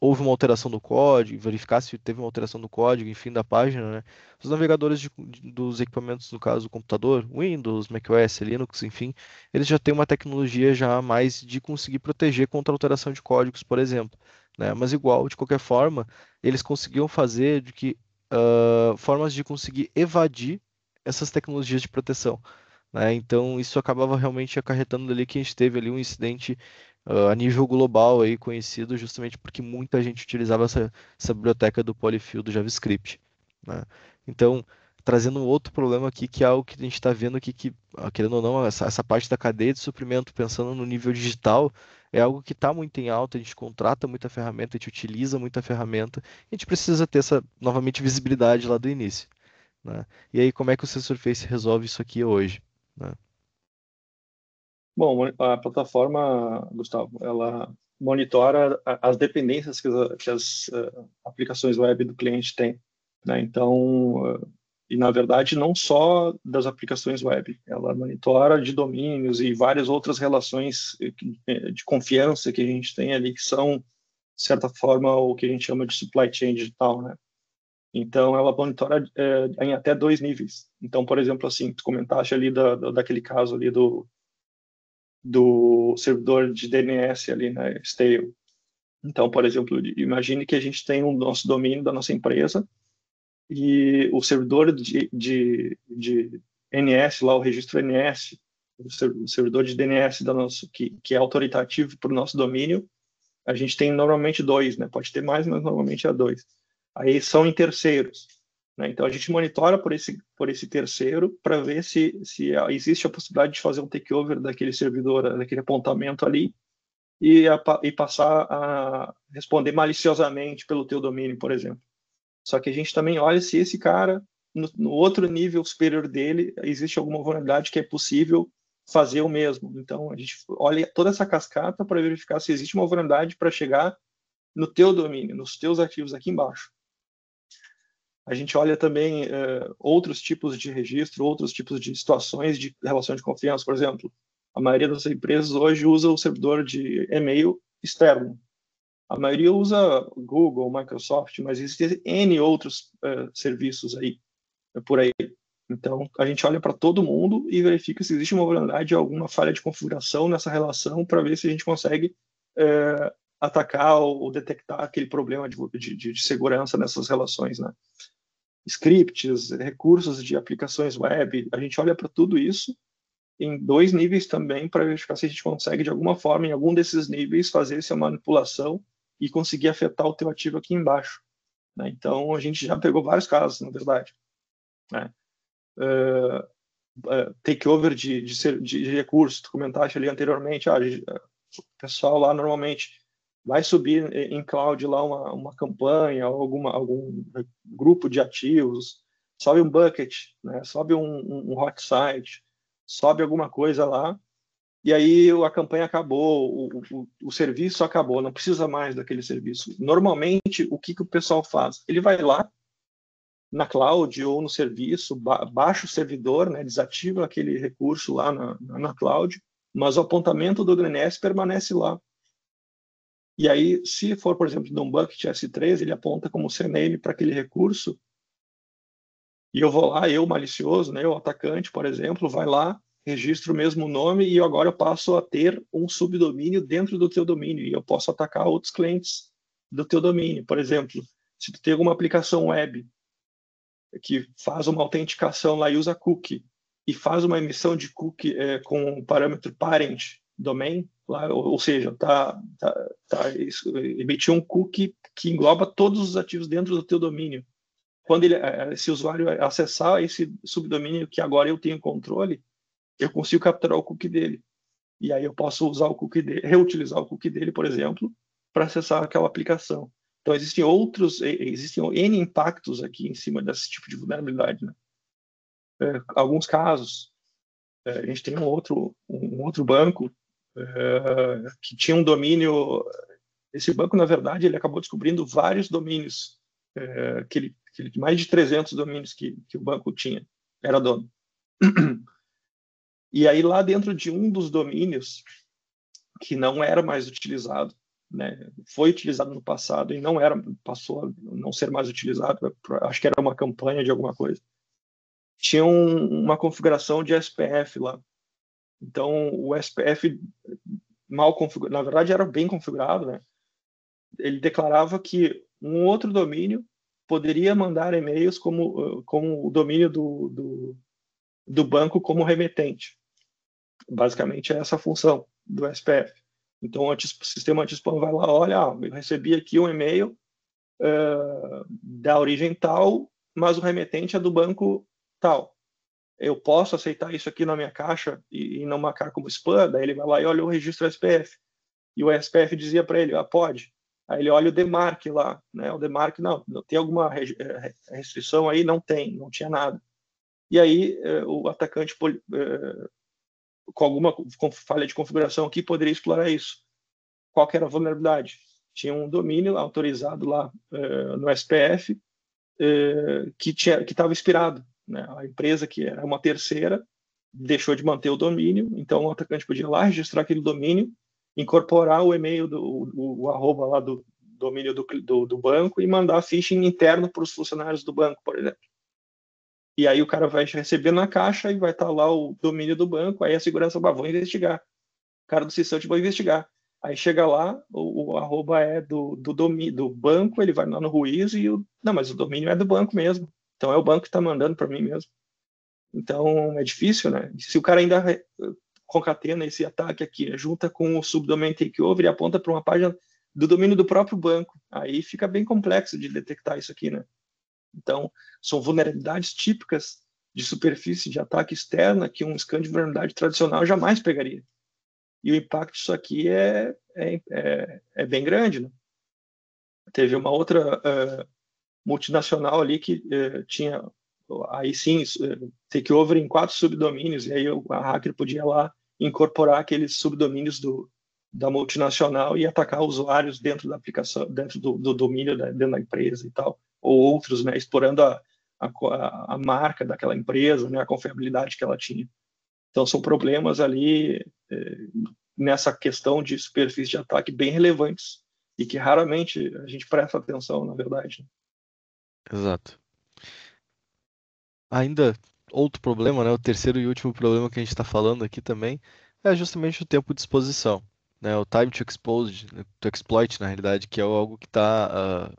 houve uma alteração do código, verificar se teve uma alteração do código, enfim, da página, né? Os navegadores dos equipamentos, no caso, do computador, Windows, macOS, Linux, enfim, eles já têm uma tecnologia já mais de conseguir proteger contra alteração de códigos, por exemplo, né? Mas igual, de qualquer forma, eles conseguiam fazer de que formas de conseguir evadir essas tecnologias de proteção, né? Então, isso acabava realmente acarretando ali que a gente teve ali um incidente a nível global aí conhecido justamente porque muita gente utilizava essa biblioteca do Polyfill do JavaScript, né? Então, trazendo um outro problema aqui, que é algo que a gente está vendo aqui, que, querendo ou não, essa parte da cadeia de suprimento, pensando no nível digital, é algo que está muito em alta, a gente contrata muita ferramenta, a gente utiliza muita ferramenta, a gente precisa ter essa, novamente, visibilidade lá do início, né? E aí, como é que o Surface resolve isso aqui hoje, né? Bom, a plataforma, Gustavo, ela monitora as dependências que as aplicações web do cliente têm, né? Então, e na verdade não só das aplicações web, ela monitora de domínios e várias outras relações de confiança que a gente tem ali que são, de certa forma, o que a gente chama de supply chain digital, né? Então, ela monitora em até 2 níveis. Então, por exemplo, assim, tu comentaste ali daquele caso ali do servidor de DNS ali, né, Stale. Então, por exemplo, imagine que a gente tem um nosso domínio da nossa empresa e o servidor de NS, lá o registro NS, o servidor de DNS da nosso, que é autoritativo para o nosso domínio, a gente tem normalmente 2, né? Pode ter mais, mas normalmente é 2. Aí são em terceiros, né? Então a gente monitora por esse terceiro para ver se existe a possibilidade de fazer um takeover daquele servidor, daquele apontamento ali e passar a responder maliciosamente pelo teu domínio, por exemplo. Só que a gente também olha se esse cara, no outro nível superior dele, existe alguma vulnerabilidade que é possível fazer o mesmo. Então, a gente olha toda essa cascata para verificar se existe uma vulnerabilidade para chegar no teu domínio, nos teus ativos aqui embaixo. A gente olha também outros tipos de registro, outros tipos de situações de relação de confiança. Por exemplo, a maioria das empresas hoje usa o servidor de e-mail externo. A maioria usa Google, Microsoft, mas existem N outros serviços aí, por aí. Então, a gente olha para todo mundo e verifica se existe uma vulnerabilidade, alguma falha de configuração nessa relação para ver se a gente consegue atacar ou detectar aquele problema de segurança nessas relações, né? Scripts, recursos de aplicações web, a gente olha para tudo isso em 2 níveis também para verificar se a gente consegue, de alguma forma, em algum desses níveis, fazer essa manipulação e conseguir afetar o teu ativo aqui embaixo, né? Então, a gente já pegou vários casos, na verdade, né? Takeover de recursos, tu comentaste ali anteriormente, o pessoal lá normalmente vai subir em cloud lá uma campanha, algum grupo de ativos, sobe um bucket, né? Sobe um hot site, sobe alguma coisa lá, e aí a campanha acabou, o serviço acabou, não precisa mais daquele serviço. Normalmente, o que o pessoal faz? Ele vai lá na cloud ou no serviço, baixa o servidor, né, desativa aquele recurso lá na cloud, mas o apontamento do DNS permanece lá. E aí, se for, por exemplo, de um bucket S3, ele aponta como CNAME para aquele recurso, e eu vou lá, eu malicioso, né, o atacante, por exemplo, vai lá, registra o mesmo nome e agora eu passo a ter um subdomínio dentro do teu domínio e eu posso atacar outros clientes do teu domínio. Por exemplo, se tu tem alguma aplicação web que faz uma autenticação lá e usa cookie e faz uma emissão de cookie com o parâmetro parent domain, lá, ou seja, emitir um cookie que engloba todos os ativos dentro do teu domínio. Quando esse usuário acessar esse subdomínio que agora eu tenho controle, eu consigo capturar o cookie dele. E aí eu posso usar o cookie dele, reutilizar o cookie dele, por exemplo, para acessar aquela aplicação. Então existem N impactos aqui em cima desse tipo de vulnerabilidade, né? Alguns casos, a gente tem um outro banco que tinha um domínio. Esse banco, na verdade, ele acabou descobrindo vários domínios, mais de 300 domínios que o banco tinha, era dono. E aí, lá dentro de um dos domínios, que não era mais utilizado, né, foi utilizado no passado e passou a não ser mais utilizado, acho que era uma campanha de alguma coisa, tinha uma configuração de SPF lá. Então, o SPF mal configurado, na verdade era bem configurado, né? Ele declarava que um outro domínio poderia mandar e-mails como o domínio do banco como remetente. Basicamente é essa a função do SPF. Então, o sistema anti-spam vai lá, olha, eu recebi aqui um e-mail da origem tal, mas o remetente é do banco tal. Eu posso aceitar isso aqui na minha caixa e não marcar como spam? Daí ele vai lá e olha o registro SPF. E o SPF dizia para ele, pode. Aí ele olha o DMARC lá, né? O DMARC, não tem alguma restrição aí? Não tem, não tinha nada. E aí o atacante, com alguma falha de configuração aqui, poderia explorar isso. Qual que era a vulnerabilidade? Tinha um domínio autorizado lá no SPF que estava expirado, né? A empresa, que era uma terceira, deixou de manter o domínio, então o atacante podia ir lá registrar aquele domínio, incorporar o e-mail, o arroba lá do domínio do banco e mandar phishing interno para os funcionários do banco, por exemplo. E aí o cara vai receber na caixa e vai estar lá o domínio do banco, aí a segurança vai, vou investigar. O cara do CISANT vai investigar. Aí chega lá, o arroba é do domínio do banco, ele vai lá no Ruiz e não, mas o domínio é do banco mesmo. Então é o banco que está mandando para mim mesmo. Então é difícil, né? Se o cara ainda concatena esse ataque aqui, junta com o subdomain takeover e aponta para uma página do domínio do próprio banco, aí fica bem complexo de detectar isso aqui, né? Então, são vulnerabilidades típicas de superfície de ataque externa que um scan de vulnerabilidade tradicional jamais pegaria. E o impacto disso aqui é bem grande, né? Teve uma outra multinacional ali que tinha, aí sim, takeover em 4 subdomínios, e aí a hacker podia lá incorporar aqueles subdomínios da multinacional e atacar usuários dentro da aplicação, dentro do domínio dentro da empresa e tal, ou outros, né, explorando a marca daquela empresa, né, a confiabilidade que ela tinha. Então, são problemas ali nessa questão de superfície de ataque bem relevantes e que raramente a gente presta atenção, na verdade. Exato. Ainda outro problema, né? O terceiro e último problema que a gente está falando aqui também é justamente o tempo de exposição, né? O time to expose, to exploit, na realidade, que é algo que tá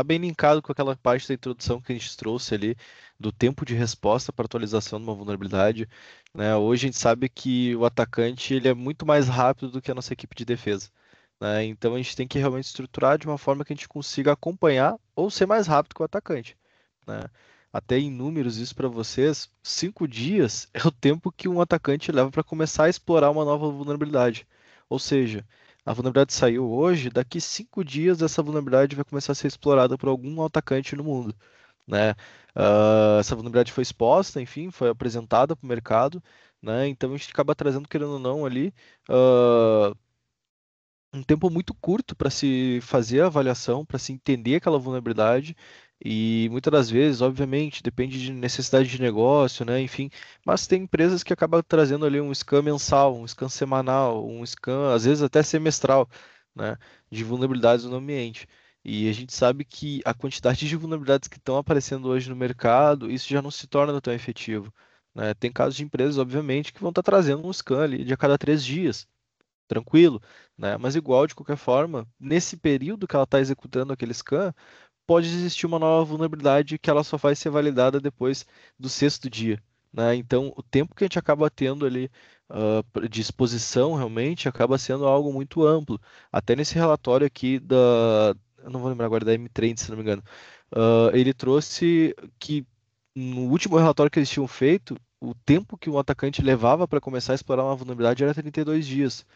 bem linkado com aquela parte da introdução que a gente trouxe ali do tempo de resposta para atualização de uma vulnerabilidade, né? Hoje a gente sabe que o atacante ele é muito mais rápido do que a nossa equipe de defesa, né? Então a gente tem que realmente estruturar de uma forma que a gente consiga acompanhar ou ser mais rápido que o atacante, né? Até em números, isso para vocês, 5 dias é o tempo que um atacante leva para começar a explorar uma nova vulnerabilidade. Ou seja, a vulnerabilidade saiu hoje, daqui 5 dias essa vulnerabilidade vai começar a ser explorada por algum atacante no mundo, né? Essa vulnerabilidade foi exposta, enfim, foi apresentada para o mercado, né? Então a gente acaba trazendo, querendo ou não, ali um tempo muito curto para se fazer a avaliação, para se entender aquela vulnerabilidade. E muitas das vezes, obviamente, depende de necessidade de negócio, né? Enfim, mas tem empresas que acabam trazendo ali um scan mensal, um scan semanal, um scan, às vezes até semestral, né? De vulnerabilidades no ambiente. E a gente sabe que a quantidade de vulnerabilidades que estão aparecendo hoje no mercado, isso já não se torna tão efetivo, né? Tem casos de empresas, obviamente, que vão estar trazendo um scan ali de a cada 3 dias, tranquilo, né? Mas igual, de qualquer forma, nesse período que ela está executando aquele scan, pode existir uma nova vulnerabilidade que ela só vai ser validada depois do 6º dia, né? Então, o tempo que a gente acaba tendo ali de exposição realmente acaba sendo algo muito amplo. Até nesse relatório aqui eu não vou lembrar agora da M-Trend, se não me engano, ele trouxe que no último relatório que eles tinham feito, o tempo que um atacante levava para começar a explorar uma vulnerabilidade era 32 dias.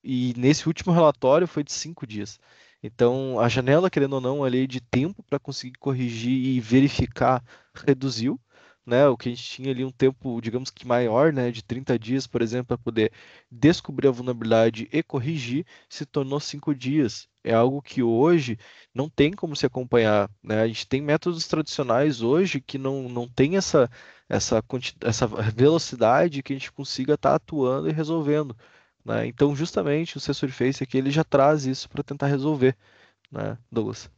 E nesse último relatório foi de 5 dias. Então, a janela, querendo ou não, ali de tempo para conseguir corrigir e verificar reduziu, né? O que a gente tinha ali um tempo, digamos que maior, né, de 30 dias, por exemplo, para poder descobrir a vulnerabilidade e corrigir, se tornou 5 dias. É algo que hoje não tem como se acompanhar, né? A gente tem métodos tradicionais hoje que não tem essa velocidade que a gente consiga estar atuando e resolvendo, né? Então, justamente o Sensor Face aqui ele já traz isso para tentar resolver, né, Douglas?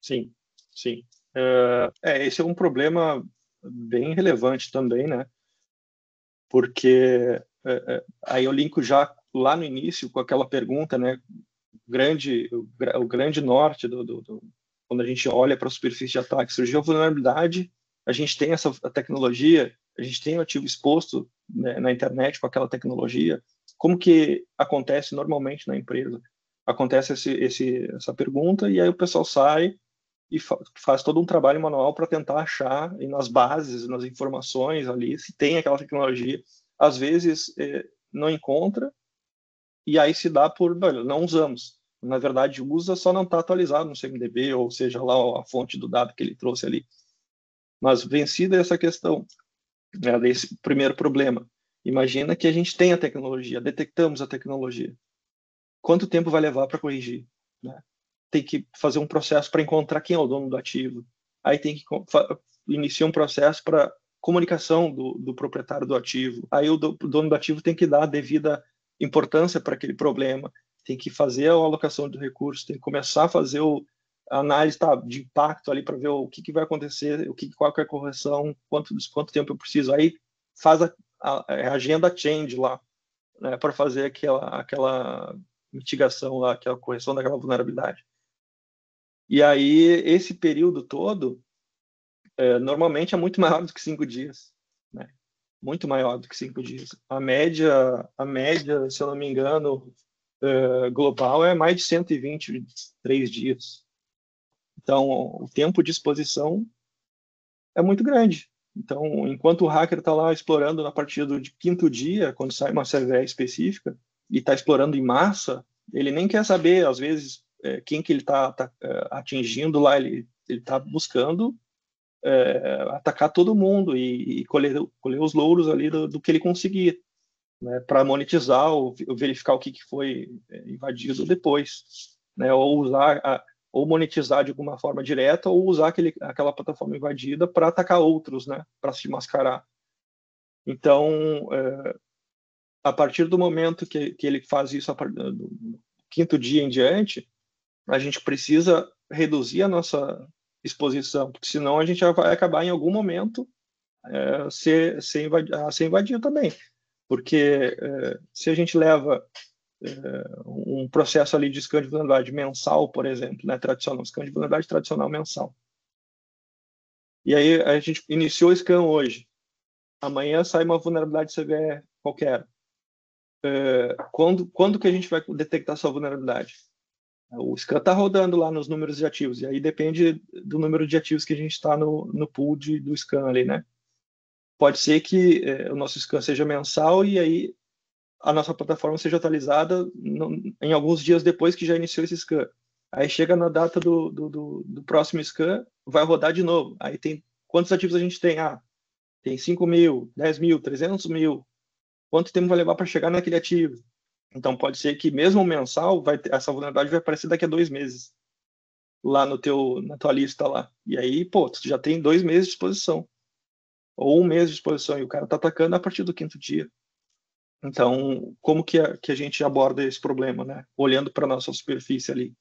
Sim, sim. Esse é um problema bem relevante também, né? Porque aí eu linko já lá no início com aquela pergunta, né? O grande norte quando a gente olha para a superfície de ataque, surgiu a vulnerabilidade, a gente tem a tecnologia, a gente tem o ativo exposto, né, na internet com aquela tecnologia. como que acontece normalmente na empresa? Acontece essa pergunta e aí o pessoal sai e faz todo um trabalho manual para tentar achar e nas bases, nas informações ali, se tem aquela tecnologia. Às vezes não encontra e aí se dá por, não usamos. Na verdade, usa, só não está atualizado no CMDB, ou seja, lá a fonte do dado que ele trouxe ali. Mas vencida essa questão, né, desse primeiro problema, imagina que a gente tem a tecnologia, detectamos a tecnologia. Quanto tempo vai levar para corrigir? Né? Tem que fazer um processo para encontrar quem é o dono do ativo. Aí tem que iniciar um processo para comunicação do proprietário do ativo. Aí o dono do ativo tem que dar a devida importância para aquele problema, tem que fazer a alocação de recursos, tem que começar a fazer a análise de impacto ali para ver o que vai acontecer, qual que é a correção, quanto tempo eu preciso. Aí faz a agenda change lá, né, para fazer aquela mitigação lá, aquela correção daquela vulnerabilidade. E aí, esse período todo, normalmente é muito maior do que 5 dias, né? Muito maior do que 5 dias. A média, se eu não me engano, global é mais de 123 dias. Então, o tempo de exposição é muito grande. Então, enquanto o hacker está lá explorando na partir do 5º dia, quando sai uma CVE específica, e está explorando em massa, ele nem quer saber, às vezes, quem que ele está atingindo lá, ele está buscando atacar todo mundo e colher os louros ali do que ele conseguir, né, para monetizar ou verificar o que foi invadido depois, né, ou monetizar de alguma forma direta ou usar aquela plataforma invadida para atacar outros, né, para se mascarar. Então, a partir do momento que ele faz isso do 5º dia em diante, a gente precisa reduzir a nossa exposição, porque senão a gente já vai acabar em algum momento ser invadido também. Porque se a gente leva um processo ali de scan de vulnerabilidade mensal, por exemplo, né, tradicional, scan de vulnerabilidade tradicional mensal, e aí a gente iniciou o scan hoje, amanhã sai uma vulnerabilidade CVE qualquer. Quando que a gente vai detectar essa vulnerabilidade? O scan está rodando lá nos números de ativos, e aí depende do número de ativos que a gente está no pool do scan ali, né? Pode ser que o nosso scan seja mensal e aí a nossa plataforma seja atualizada em alguns dias depois que já iniciou esse scan. Aí chega na data do próximo scan, vai rodar de novo. Aí tem quantos ativos a gente tem? Tem 5 mil, 10 mil, 300 mil. Quanto tempo vai levar para chegar naquele ativo? Então pode ser que mesmo mensal, essa vulnerabilidade vai aparecer daqui a 2 meses lá na tua lista lá. E aí, pô, tu já tem 2 meses de exposição. Ou 1 mês de exposição, e o cara está atacando a partir do 5º dia. Então, como que a gente aborda esse problema, né? Olhando para a nossa superfície ali.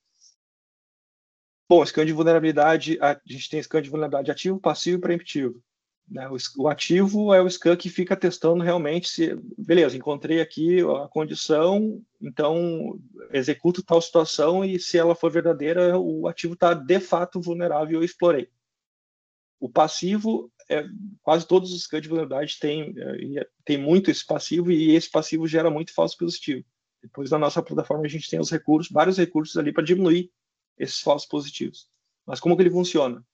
Bom, scan de vulnerabilidade, a gente tem scan de vulnerabilidade ativo, passivo e preemptivo. Né? O ativo é o scan que fica testando realmente se, beleza, encontrei aqui a condição, então executo tal situação e se ela for verdadeira, o ativo está de fato vulnerável e eu explorei. O passivo, quase todos os scans de vulnerabilidade tem muito esse passivo e esse passivo gera muito falso positivo. Depois na nossa plataforma a gente tem vários recursos ali para diminuir esses falsos positivos. Mas como que ele funciona?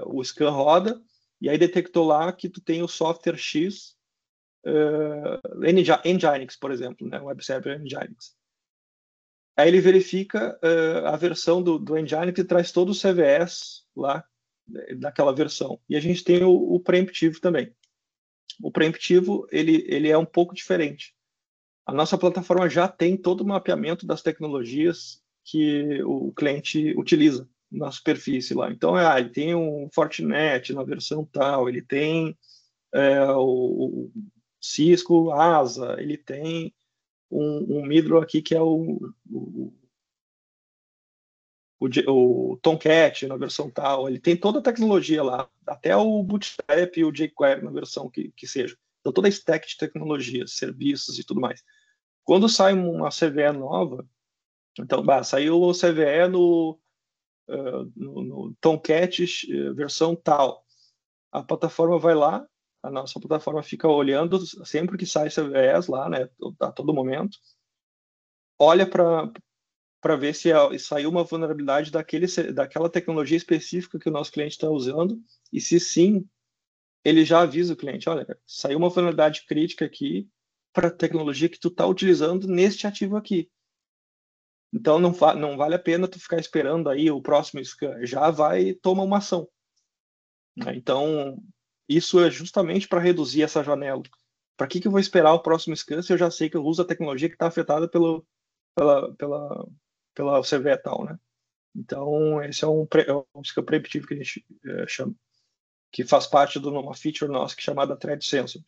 O scan roda e aí detectou lá que tu tem o software X, Nginx, por exemplo, né? Web Server Nginx. Aí ele verifica a versão do Nginx e traz todos os CVEs lá daquela versão. E a gente tem o preemptivo também. O preemptivo ele é um pouco diferente. A nossa plataforma já tem todo o mapeamento das tecnologias que o cliente utiliza na superfície lá. Então, ele tem um Fortinet na versão tal, ele tem o Cisco ASA, ele tem um Midro aqui que é o Tomcat na versão tal, ele tem toda a tecnologia lá, até o Bootstrap e o jQuery na versão que seja. Então, toda a stack de tecnologias, serviços e tudo mais. Quando sai uma CVE nova, então, saiu o CVE no Tomcat versão tal, a plataforma vai lá, a nossa plataforma fica olhando sempre que sai CVEs lá, né, a todo momento, olha para ver se saiu uma vulnerabilidade daquela tecnologia específica que o nosso cliente está usando, e se sim, ele já avisa o cliente, olha, saiu uma vulnerabilidade crítica aqui para a tecnologia que tu está utilizando neste ativo aqui. Então não vale a pena tu ficar esperando aí o próximo scan, já vai e toma uma ação. Né? Então, isso é justamente para reduzir essa janela. Para que eu vou esperar o próximo scan se eu já sei que eu uso a tecnologia que está afetada pela CVE e tal, né? Então, esse é um scan preventivo que a gente chama, que faz parte de uma feature nossa que é chamada Threat Sensor.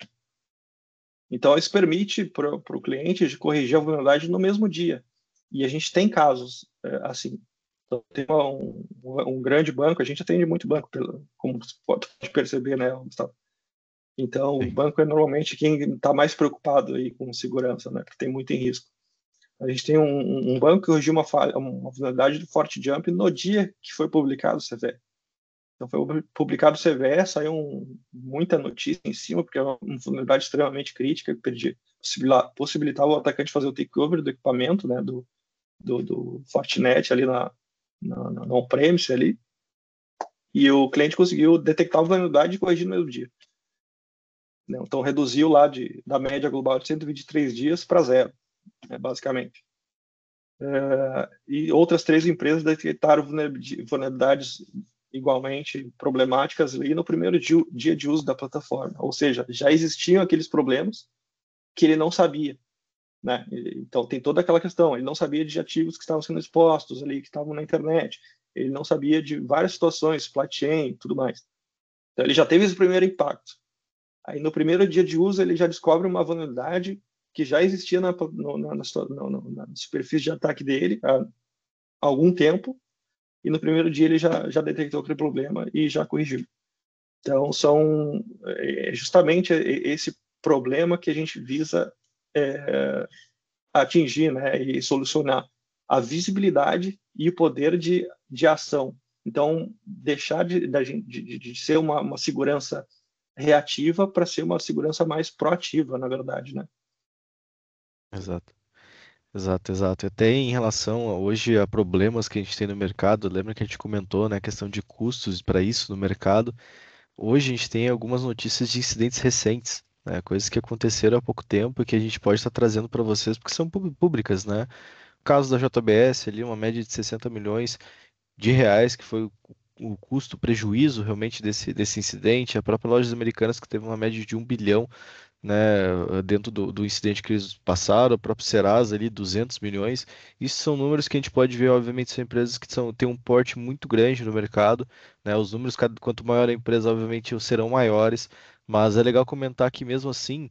Então, isso permite para o cliente de corrigir a vulnerabilidade no mesmo dia. E a gente tem casos assim. Então, tem um grande banco, a gente atende muito banco, como você pode perceber, né, Gustavo? Então, o Sim. banco é normalmente quem está mais preocupado aí com segurança, né, que tem muito em risco. A gente tem um banco que corrigiu uma vulnerabilidade do FortiJump no dia que foi publicado o CVE. Então, foi publicado o CVE, saiu muita notícia em cima, porque é uma vulnerabilidade extremamente crítica, que possibilitava o atacante fazer o takeover do equipamento, né, do Fortinet ali na on-premise ali, e o cliente conseguiu detectar a vulnerabilidade e corrigir no mesmo dia. Então, reduziu lá da média global de 123 dias para 0, né, basicamente. E outras 3 empresas detectaram vulnerabilidades igualmente problemáticas ali no primeiro dia de uso da plataforma. Ou seja, já existiam aqueles problemas que ele não sabia. Né? Então, tem toda aquela questão. Ele não sabia de ativos que estavam sendo expostos ali, que estavam na internet. Ele não sabia de várias situações, supply chain, tudo mais. Então, ele já teve esse primeiro impacto. Aí, no primeiro dia de uso, ele já descobre uma vulnerabilidade que já existia na superfície de ataque dele há algum tempo, e no primeiro dia ele já detectou aquele problema e já corrigiu. Então, é justamente esse problema que a gente visa atingir, né, e solucionar: a visibilidade e o poder de ação. Então, deixar de ser uma segurança reativa para ser uma segurança mais proativa, na verdade, né? Exato. Exato, exato. E até em relação hoje a problemas que a gente tem no mercado, lembra que a gente comentou, né, a questão de custos para isso no mercado. Hoje a gente tem algumas notícias de incidentes recentes, né, coisas que aconteceram há pouco tempo e que a gente pode estar trazendo para vocês porque são públicas, né? O caso da JBS ali, uma média de 60 milhões de reais, que foi o custo, prejuízo realmente desse incidente. A própria Lojas Americanas que teve uma média de 1 bilhão, né, dentro do incidente que eles passaram, o próprio Serasa ali, 200 milhões. Isso são números que a gente pode ver, obviamente, são empresas que têm um porte muito grande no mercado, né? Os números, quanto maior a empresa, obviamente, serão maiores, mas é legal comentar que mesmo assim,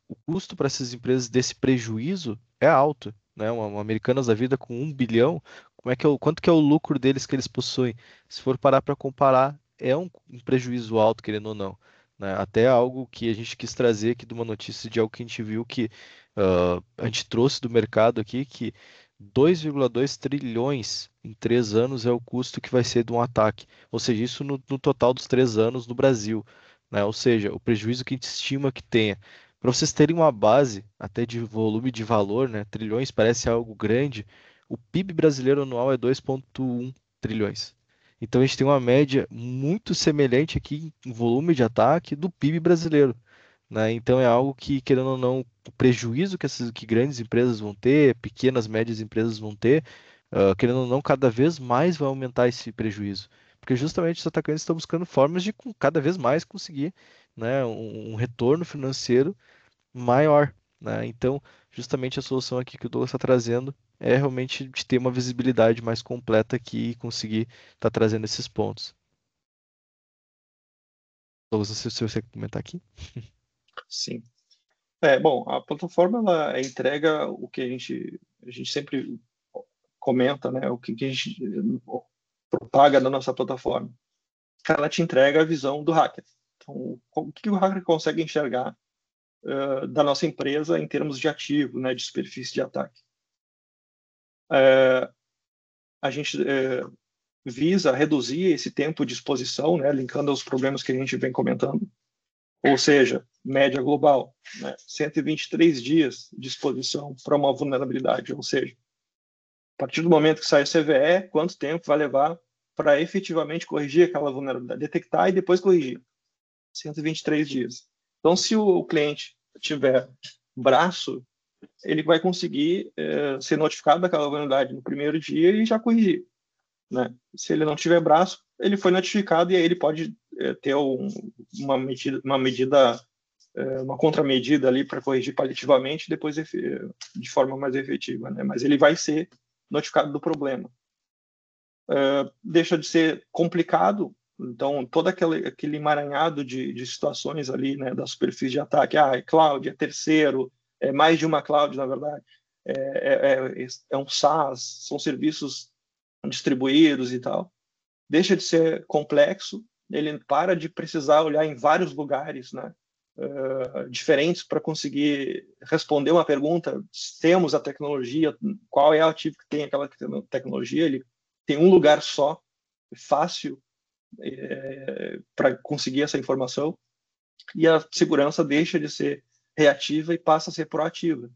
o custo para essas empresas desse prejuízo é alto, né? Uma Americanas da vida com 1 bilhão, quanto que é o lucro deles que eles possuem? Se for parar para comparar, é um prejuízo alto, querendo ou não, né? Até algo que a gente quis trazer aqui de uma notícia de algo que a gente viu que a gente trouxe do mercado aqui, que 2,2 trilhões em 3 anos é o custo que vai ser de um ataque. Ou seja, isso no total dos 3 anos no Brasil, né? Ou seja, o prejuízo que a gente estima que tenha. Para vocês terem uma base até de volume de valor, né? Trilhões parece algo grande. O PIB brasileiro anual é 2,1 trilhões. Então a gente tem uma média muito semelhante aqui em volume de ataque do PIB brasileiro, né? Então é algo que, querendo ou não, o prejuízo que grandes empresas vão ter, pequenas, médias empresas vão ter, querendo ou não, cada vez mais vai aumentar esse prejuízo. Porque justamente os atacantes estão buscando formas de cada vez mais conseguir, né, um retorno financeiro maior, né? Então, justamente a solução aqui que o Douglas está trazendo é realmente de ter uma visibilidade mais completa aqui e conseguir estar trazendo esses pontos. Douglas, não sei se você quer comentar aqui. Sim. Bom, a plataforma ela entrega o que a gente sempre comenta, né? O que a gente propaga na nossa plataforma. Ela te entrega a visão do hacker. Então, o que o hacker consegue enxergar da nossa empresa em termos de ativo, né, de superfície de ataque. A gente visa reduzir esse tempo de exposição, né, linkando aos problemas que a gente vem comentando, Ou seja, média global, né? 123 dias de exposição para uma vulnerabilidade. Ou seja, a partir do momento que sai o CVE, quanto tempo vai levar para efetivamente corrigir aquela vulnerabilidade, detectar e depois corrigir? 123 dias. Então, se o cliente tiver braço, ele vai conseguir ser notificado daquela vulnerabilidade no primeiro dia e já corrigir, né? Se ele não tiver braço, ele foi notificado e aí ele pode ter uma contramedida ali para corrigir paliativamente, depois de forma mais efetiva, né? Mas ele vai ser notificado do problema. Deixa de ser complicado, então todo aquele emaranhado de situações ali, né, da superfície de ataque, é cloud, é terceiro, é mais de uma cloud, na verdade, é um SaaS, são serviços distribuídos e tal, deixa de ser complexo, ele para de precisar olhar em vários lugares, né, diferentes para conseguir responder uma pergunta. Temos a tecnologia, qual é o ativo que tem aquela tecnologia? Ele tem um lugar só, fácil para conseguir essa informação, e a segurança deixa de ser reativa e passa a ser proativa,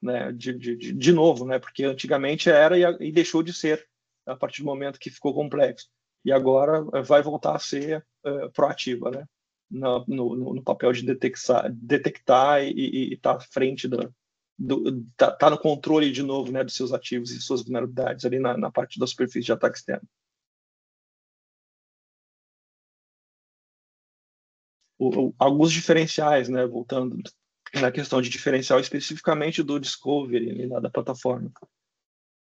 né? De novo, né? Porque antigamente era e deixou de ser a partir do momento que ficou complexo, e agora vai voltar a ser proativa, né? No papel de detectar e estar à frente tá no controle de novo, né, dos seus ativos e suas vulnerabilidades ali na parte da superfície de ataque externo. Alguns diferenciais, né, voltando na questão de diferencial especificamente do Discovery, da plataforma.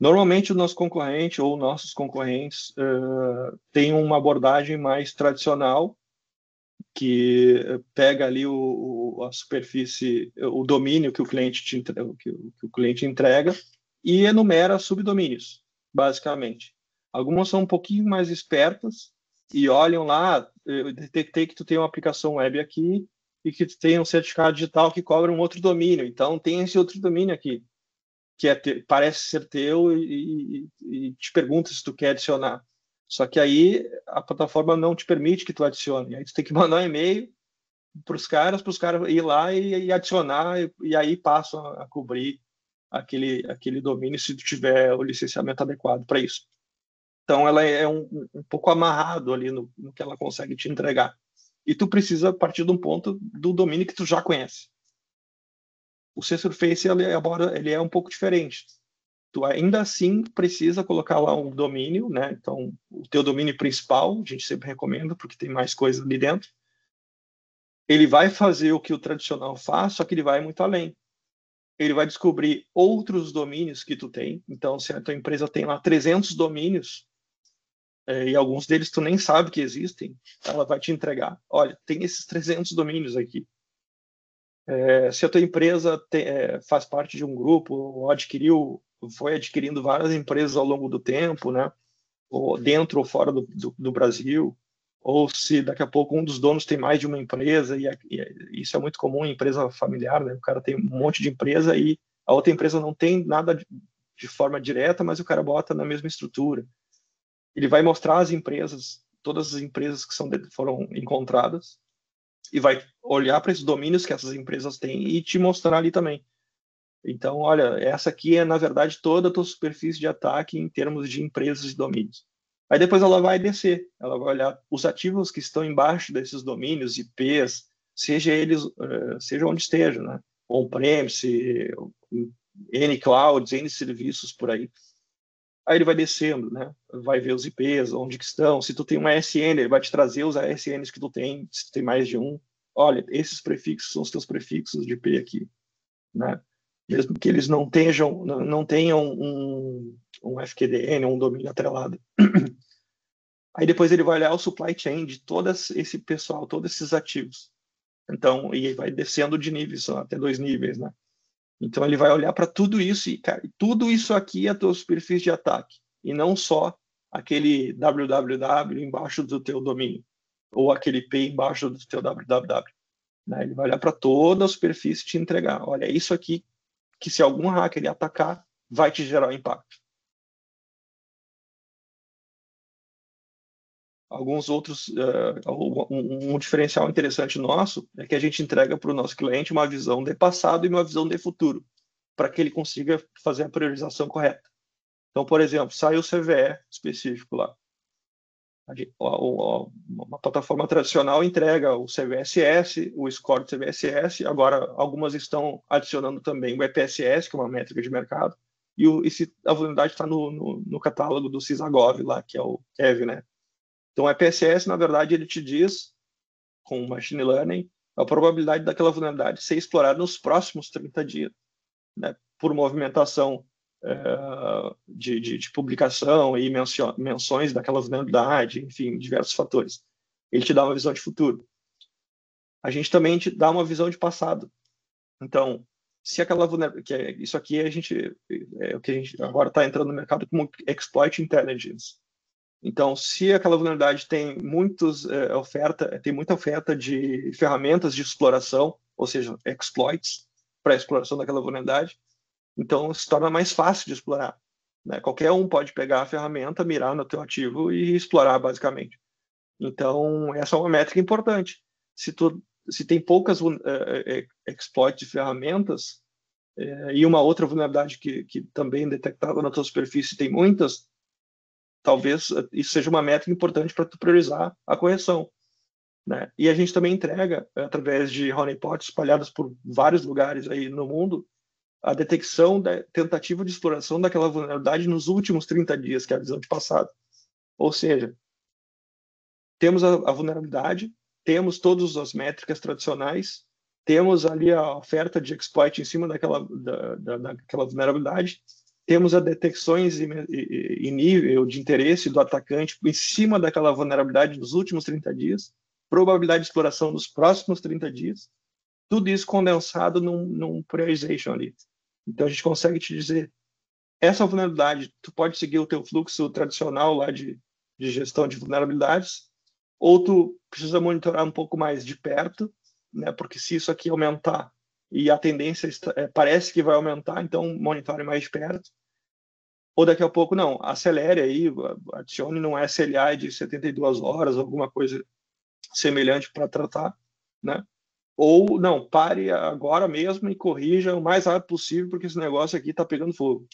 Normalmente o nosso concorrente ou nossos concorrentes têm uma abordagem mais tradicional, que pega ali a superfície, o domínio que o cliente que o cliente entrega e enumera subdomínios, basicamente. Algumas são um pouquinho mais espertas e olham lá, eu detectei que tu tem uma aplicação web aqui e que tu tem um certificado digital que cobra um outro domínio. Então tem esse outro domínio aqui que parece ser teu e te pergunta se tu quer adicionar. Só que aí a plataforma não te permite que tu adicione. Aí tu tem que mandar um e-mail para os caras ir lá e adicionar, e aí passam a cobrir aquele domínio se tu tiver o licenciamento adequado para isso. Então ela é um pouco amarrado ali no que ela consegue te entregar. E tu precisa partir de um ponto do domínio que tu já conhece. O C-Surface ele é um pouco diferente. Tu ainda assim precisa colocar lá um domínio, né? Então, o teu domínio principal, a gente sempre recomenda, porque tem mais coisa ali dentro. Ele vai fazer o que o tradicional faz, só que ele vai muito além. Ele vai descobrir outros domínios que tu tem. Então, se a tua empresa tem lá 300 domínios, e alguns deles tu nem sabe que existem, ela vai te entregar. Olha, tem esses 300 domínios aqui. Se a tua empresa faz parte de um grupo ou foi adquirindo várias empresas ao longo do tempo, né? Ou dentro ou fora do Brasil, ou se daqui a pouco um dos donos tem mais de uma empresa, e isso é muito comum em empresa familiar, né? O cara tem um monte de empresa e a outra empresa não tem nada de forma direta, mas o cara bota na mesma estrutura. Ele vai mostrar as empresas, todas as empresas que foram encontradas, e vai olhar para esses domínios que essas empresas têm e te mostrar ali também. Então, olha, essa aqui é, na verdade, toda a tua superfície de ataque em termos de empresas e domínios. Aí depois ela vai descer, ela vai olhar os ativos que estão embaixo desses domínios, IPs, seja onde esteja, né? On-premise, N clouds, N serviços por aí. Aí ele vai descendo, né? Vai ver os IPs, onde que estão. Se tu tem uma ASN, ele vai te trazer os ASNs que tu tem, se tu tem mais de um. Olha, esses prefixos são os teus prefixos de IP aqui, né? Mesmo que eles não tenham um FQDN, um domínio atrelado. Aí depois ele vai olhar o supply chain de todo esse pessoal, todos esses ativos. Então, e vai descendo de níveis, até 2 níveis, né? Então ele vai olhar para tudo isso e, cara, tudo isso aqui é a tua superfície de ataque, e não só aquele www embaixo do teu domínio, ou aquele IP embaixo do teu www. Né? Ele vai olhar para toda a superfície e te entregar. Olha, é isso aqui que se algum hacker ele atacar, vai te gerar um impacto. alguns outros, um diferencial interessante nosso é que a gente entrega para o nosso cliente uma visão de passado e uma visão de futuro, para que ele consiga fazer a priorização correta. Então, por exemplo, sai o CVE específico lá. Uma plataforma tradicional entrega o CVSS, o score do CVSS, agora algumas estão adicionando também o EPSS, que é uma métrica de mercado, e a vulnerabilidade está no catálogo do Sysagov lá, que é o KEV, né? Então, o EPSS, na verdade, ele te diz, com machine learning, a probabilidade daquela vulnerabilidade ser explorada nos próximos 30 dias, né? Por movimentação de publicação e menções daquela vulnerabilidade, enfim, diversos fatores. Ele te dá uma visão de futuro. A gente também te dá uma visão de passado. Então, se aquela vulnerabilidade, isso aqui é o que a gente agora está entrando no mercado como exploit intelligence. Então, se aquela vulnerabilidade tem muita oferta de ferramentas de exploração, ou seja, exploits para a exploração daquela vulnerabilidade, então se torna mais fácil de explorar, né? Qualquer um pode pegar a ferramenta, mirar no teu ativo e explorar, basicamente. Então, essa é uma métrica importante. Se tem poucas exploits de ferramentas e uma outra vulnerabilidade que também é detectada na tua superfície tem muitas, talvez isso seja uma métrica importante para tu priorizar a correção, né? E a gente também entrega, através de honeypots espalhados por vários lugares aí no mundo, a detecção da tentativa de exploração daquela vulnerabilidade nos últimos 30 dias, que é a visão de passado. Ou seja, temos a vulnerabilidade, temos todas as métricas tradicionais, temos ali a oferta de exploit em cima daquela vulnerabilidade, temos as detecções e nível de interesse do atacante em cima daquela vulnerabilidade nos últimos 30 dias, probabilidade de exploração nos próximos 30 dias, tudo isso condensado num priorization ali. Então a gente consegue te dizer, essa vulnerabilidade, tu pode seguir o teu fluxo tradicional lá de gestão de vulnerabilidades, ou tu precisa monitorar um pouco mais de perto, né? Porque se isso aqui aumentar e a tendência parece que vai aumentar, então monitore mais de perto. Ou daqui a pouco não, acelere aí, adicione num SLA de 72 horas, alguma coisa semelhante para tratar, né? Ou não, pare agora mesmo e corrija o mais rápido possível, porque esse negócio aqui está pegando fogo.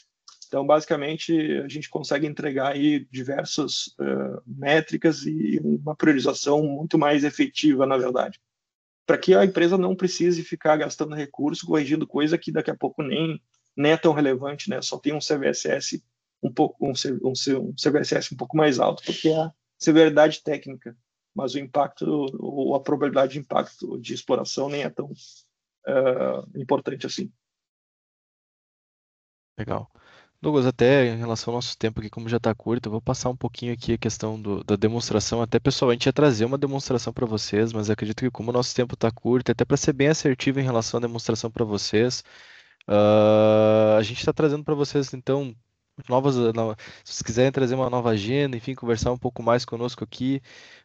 Então, basicamente, a gente consegue entregar aí diversas métricas e uma priorização muito mais efetiva, na verdade, para que a empresa não precise ficar gastando recurso corrigindo coisa que daqui a pouco nem é tão relevante, né? Só tem um CVSS um CVSS um pouco mais alto, porque é a severidade técnica, mas o impacto ou a probabilidade de impacto de exploração nem é tão importante assim. Legal. Douglas, até em relação ao nosso tempo aqui, como já está curto, eu vou passar um pouquinho aqui a questão da demonstração. Até pessoalmente ia trazer uma demonstração para vocês, mas acredito que como o nosso tempo está curto, até para ser bem assertivo em relação à demonstração para vocês, a gente está trazendo para vocês, então, se vocês quiserem trazer uma nova agenda, enfim, conversar um pouco mais conosco aqui,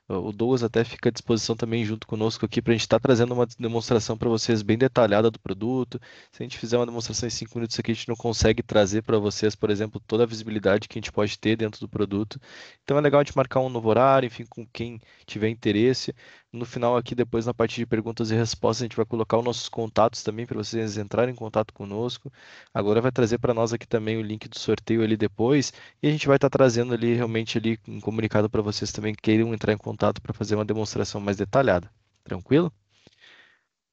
o Douglas até fica à disposição também junto conosco aqui para a gente estar trazendo uma demonstração para vocês bem detalhada do produto. Se a gente fizer uma demonstração em 5 minutos aqui, a gente não consegue trazer para vocês, por exemplo, toda a visibilidade que a gente pode ter dentro do produto. Então é legal a gente marcar um novo horário, enfim, com quem tiver interesse. No final aqui, depois na parte de perguntas e respostas, a gente vai colocar os nossos contatos também para vocês entrarem em contato conosco. Agora vai trazer para nós aqui também o link do sorteio ali depois. E a gente vai estar trazendo ali realmente ali um comunicado para vocês também que queiram entrar em contato para fazer uma demonstração mais detalhada. Tranquilo?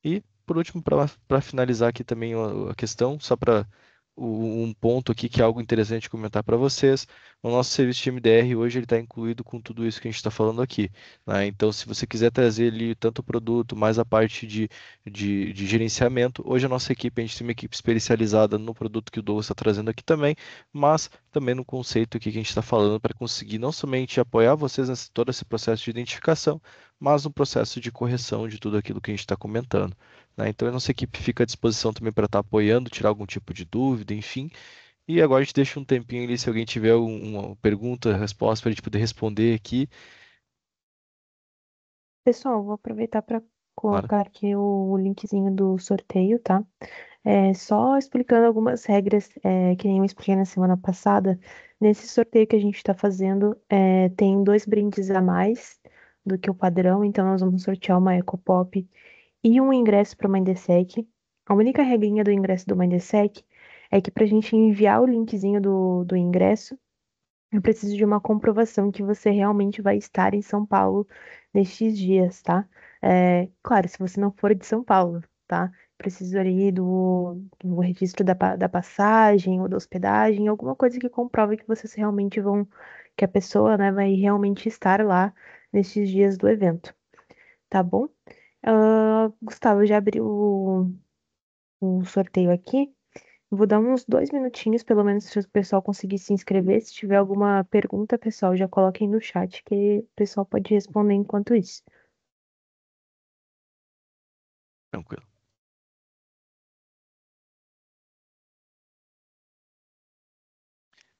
E por último, para finalizar aqui também a questão, só para um ponto aqui que é algo interessante de comentar para vocês. O nosso serviço de MDR hoje ele está incluído com tudo isso que a gente está falando aqui, né? Então, se você quiser trazer ali tanto o produto, mais a parte de gerenciamento, hoje a nossa equipe, a gente tem uma equipe especializada no produto que o Douglas está trazendo aqui também, mas também no conceito aqui que a gente está falando para conseguir não somente apoiar vocês nesse todo esse processo de identificação, mas no processo de correção de tudo aquilo que a gente está comentando, né? Então a nossa equipe fica à disposição também para estar apoiando, tirar algum tipo de dúvida, enfim. E agora a gente deixa um tempinho ali se alguém tiver uma pergunta, resposta para a gente poder responder aqui. Pessoal, vou aproveitar para Claro. colocar aqui o linkzinho do sorteio, tá? Só explicando algumas regras, que nem eu expliquei na semana passada. Nesse sorteio que a gente está fazendo, tem dois brindes a mais do que o padrão, então nós vamos sortear uma Ecopop e um ingresso para o Mindesec. A única regrinha do ingresso do Mindesec é que para a gente enviar o linkzinho do ingresso, eu preciso de uma comprovação que você realmente vai estar em São Paulo nestes dias, tá? Claro, se você não for de São Paulo, tá? Preciso ali do registro da passagem ou da hospedagem, alguma coisa que comprove que vocês realmente vão, que a pessoa, né, vai realmente estar lá nestes dias do evento, tá bom? Gustavo, já abriu o sorteio aqui. Vou dar uns 2 minutinhos, pelo menos, se o pessoal conseguir se inscrever. Se tiver alguma pergunta, pessoal, já coloquem no chat que o pessoal pode responder enquanto isso. Tranquilo.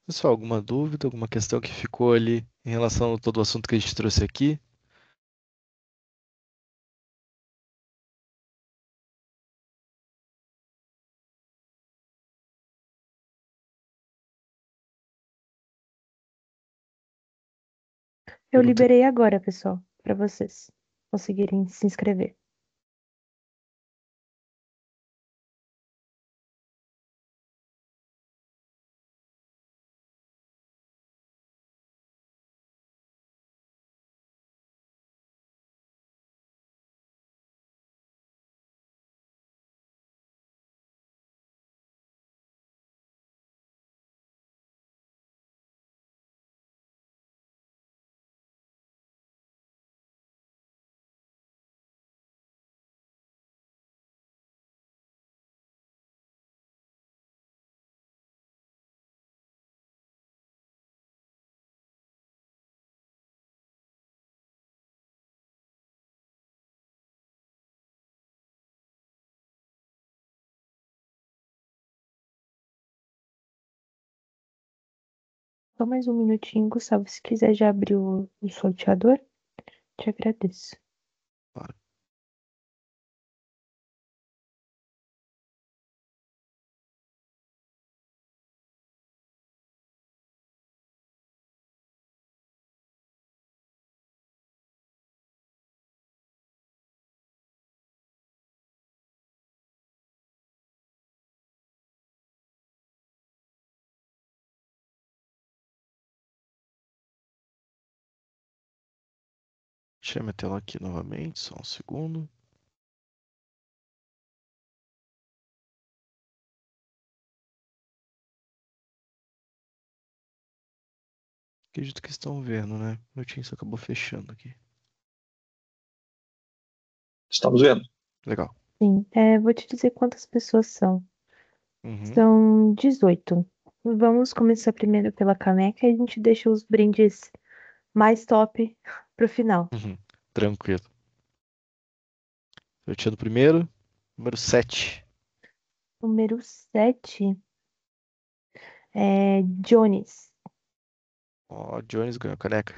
Pessoal, alguma dúvida, alguma questão que ficou ali em relação a todo o assunto que a gente trouxe aqui? Eu Pergunta. liberei agora, pessoal, para vocês conseguirem se inscrever. Só mais um minutinho, Gustavo. Se quiser já abrir o sorteador, te agradeço. Claro. Deixa eu meter ela aqui novamente, só um segundo. Acredito que estão vendo, né? Meu Teams acabou fechando aqui. Estamos vendo. Legal. Sim, vou te dizer quantas pessoas são. Uhum, São 18. Vamos começar primeiro pela caneca e a gente deixa os brindes mais top pro final. uhum. Tranquilo. Sorteando primeiro, número 7. Número 7 é Jones. Ó, Jones ganhou a caneca.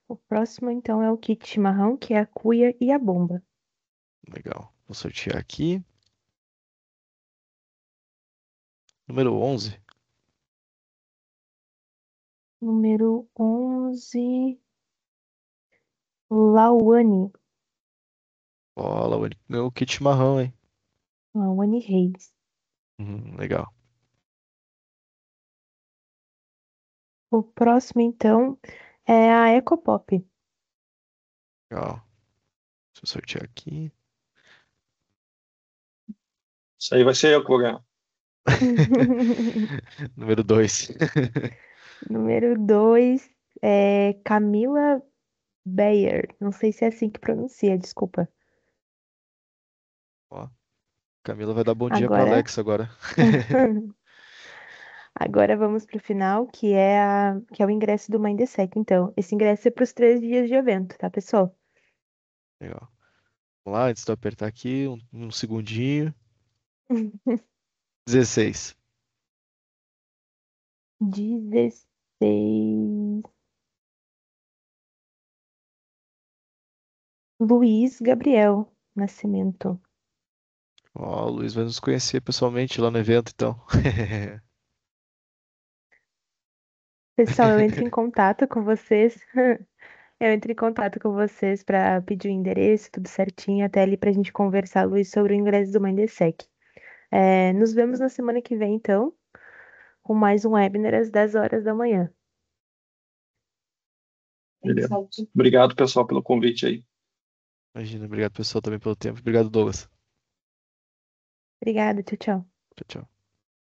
O próximo, então, é o kit chimarrão, que é a cuia e a bomba. Legal. Vou sortear aqui. Número 11. Número 11, Lauane. Ó, Lawane ganhou o kit marrão, hein? Lauane Reis. Legal. O próximo, então, é a Ecopop. Legal. Deixa eu sortear aqui. Isso aí vai ser eu que vou ganhar. Número 2. Número 2 é Camila Beyer. Não sei se é assim que pronuncia, desculpa. Ó, Camila vai dar bom dia pra Agora, Alex agora. agora vamos pro final, que é o ingresso do Mindset. Então, esse ingresso é para os 3 dias de evento, tá, pessoal? Legal. Vamos lá, antes de eu apertar aqui, um segundinho. 16. 16. Luiz Gabriel. Nascimento. Ó, o Luiz vai nos conhecer pessoalmente lá no evento, então. Pessoal, eu entro em contato com vocês. Eu entro em contato com vocês para pedir o endereço, tudo certinho, até ali para a gente conversar, Luiz, sobre o ingresso do Mindesec. Nos vemos na semana que vem, então, com mais um webinar às 10 horas da manhã. Beleza. Obrigado, pessoal, pelo convite aí. Imagina, obrigado pessoal também pelo tempo. Obrigado, Douglas. Obrigada, tchau, tchau. Tchau, tchau.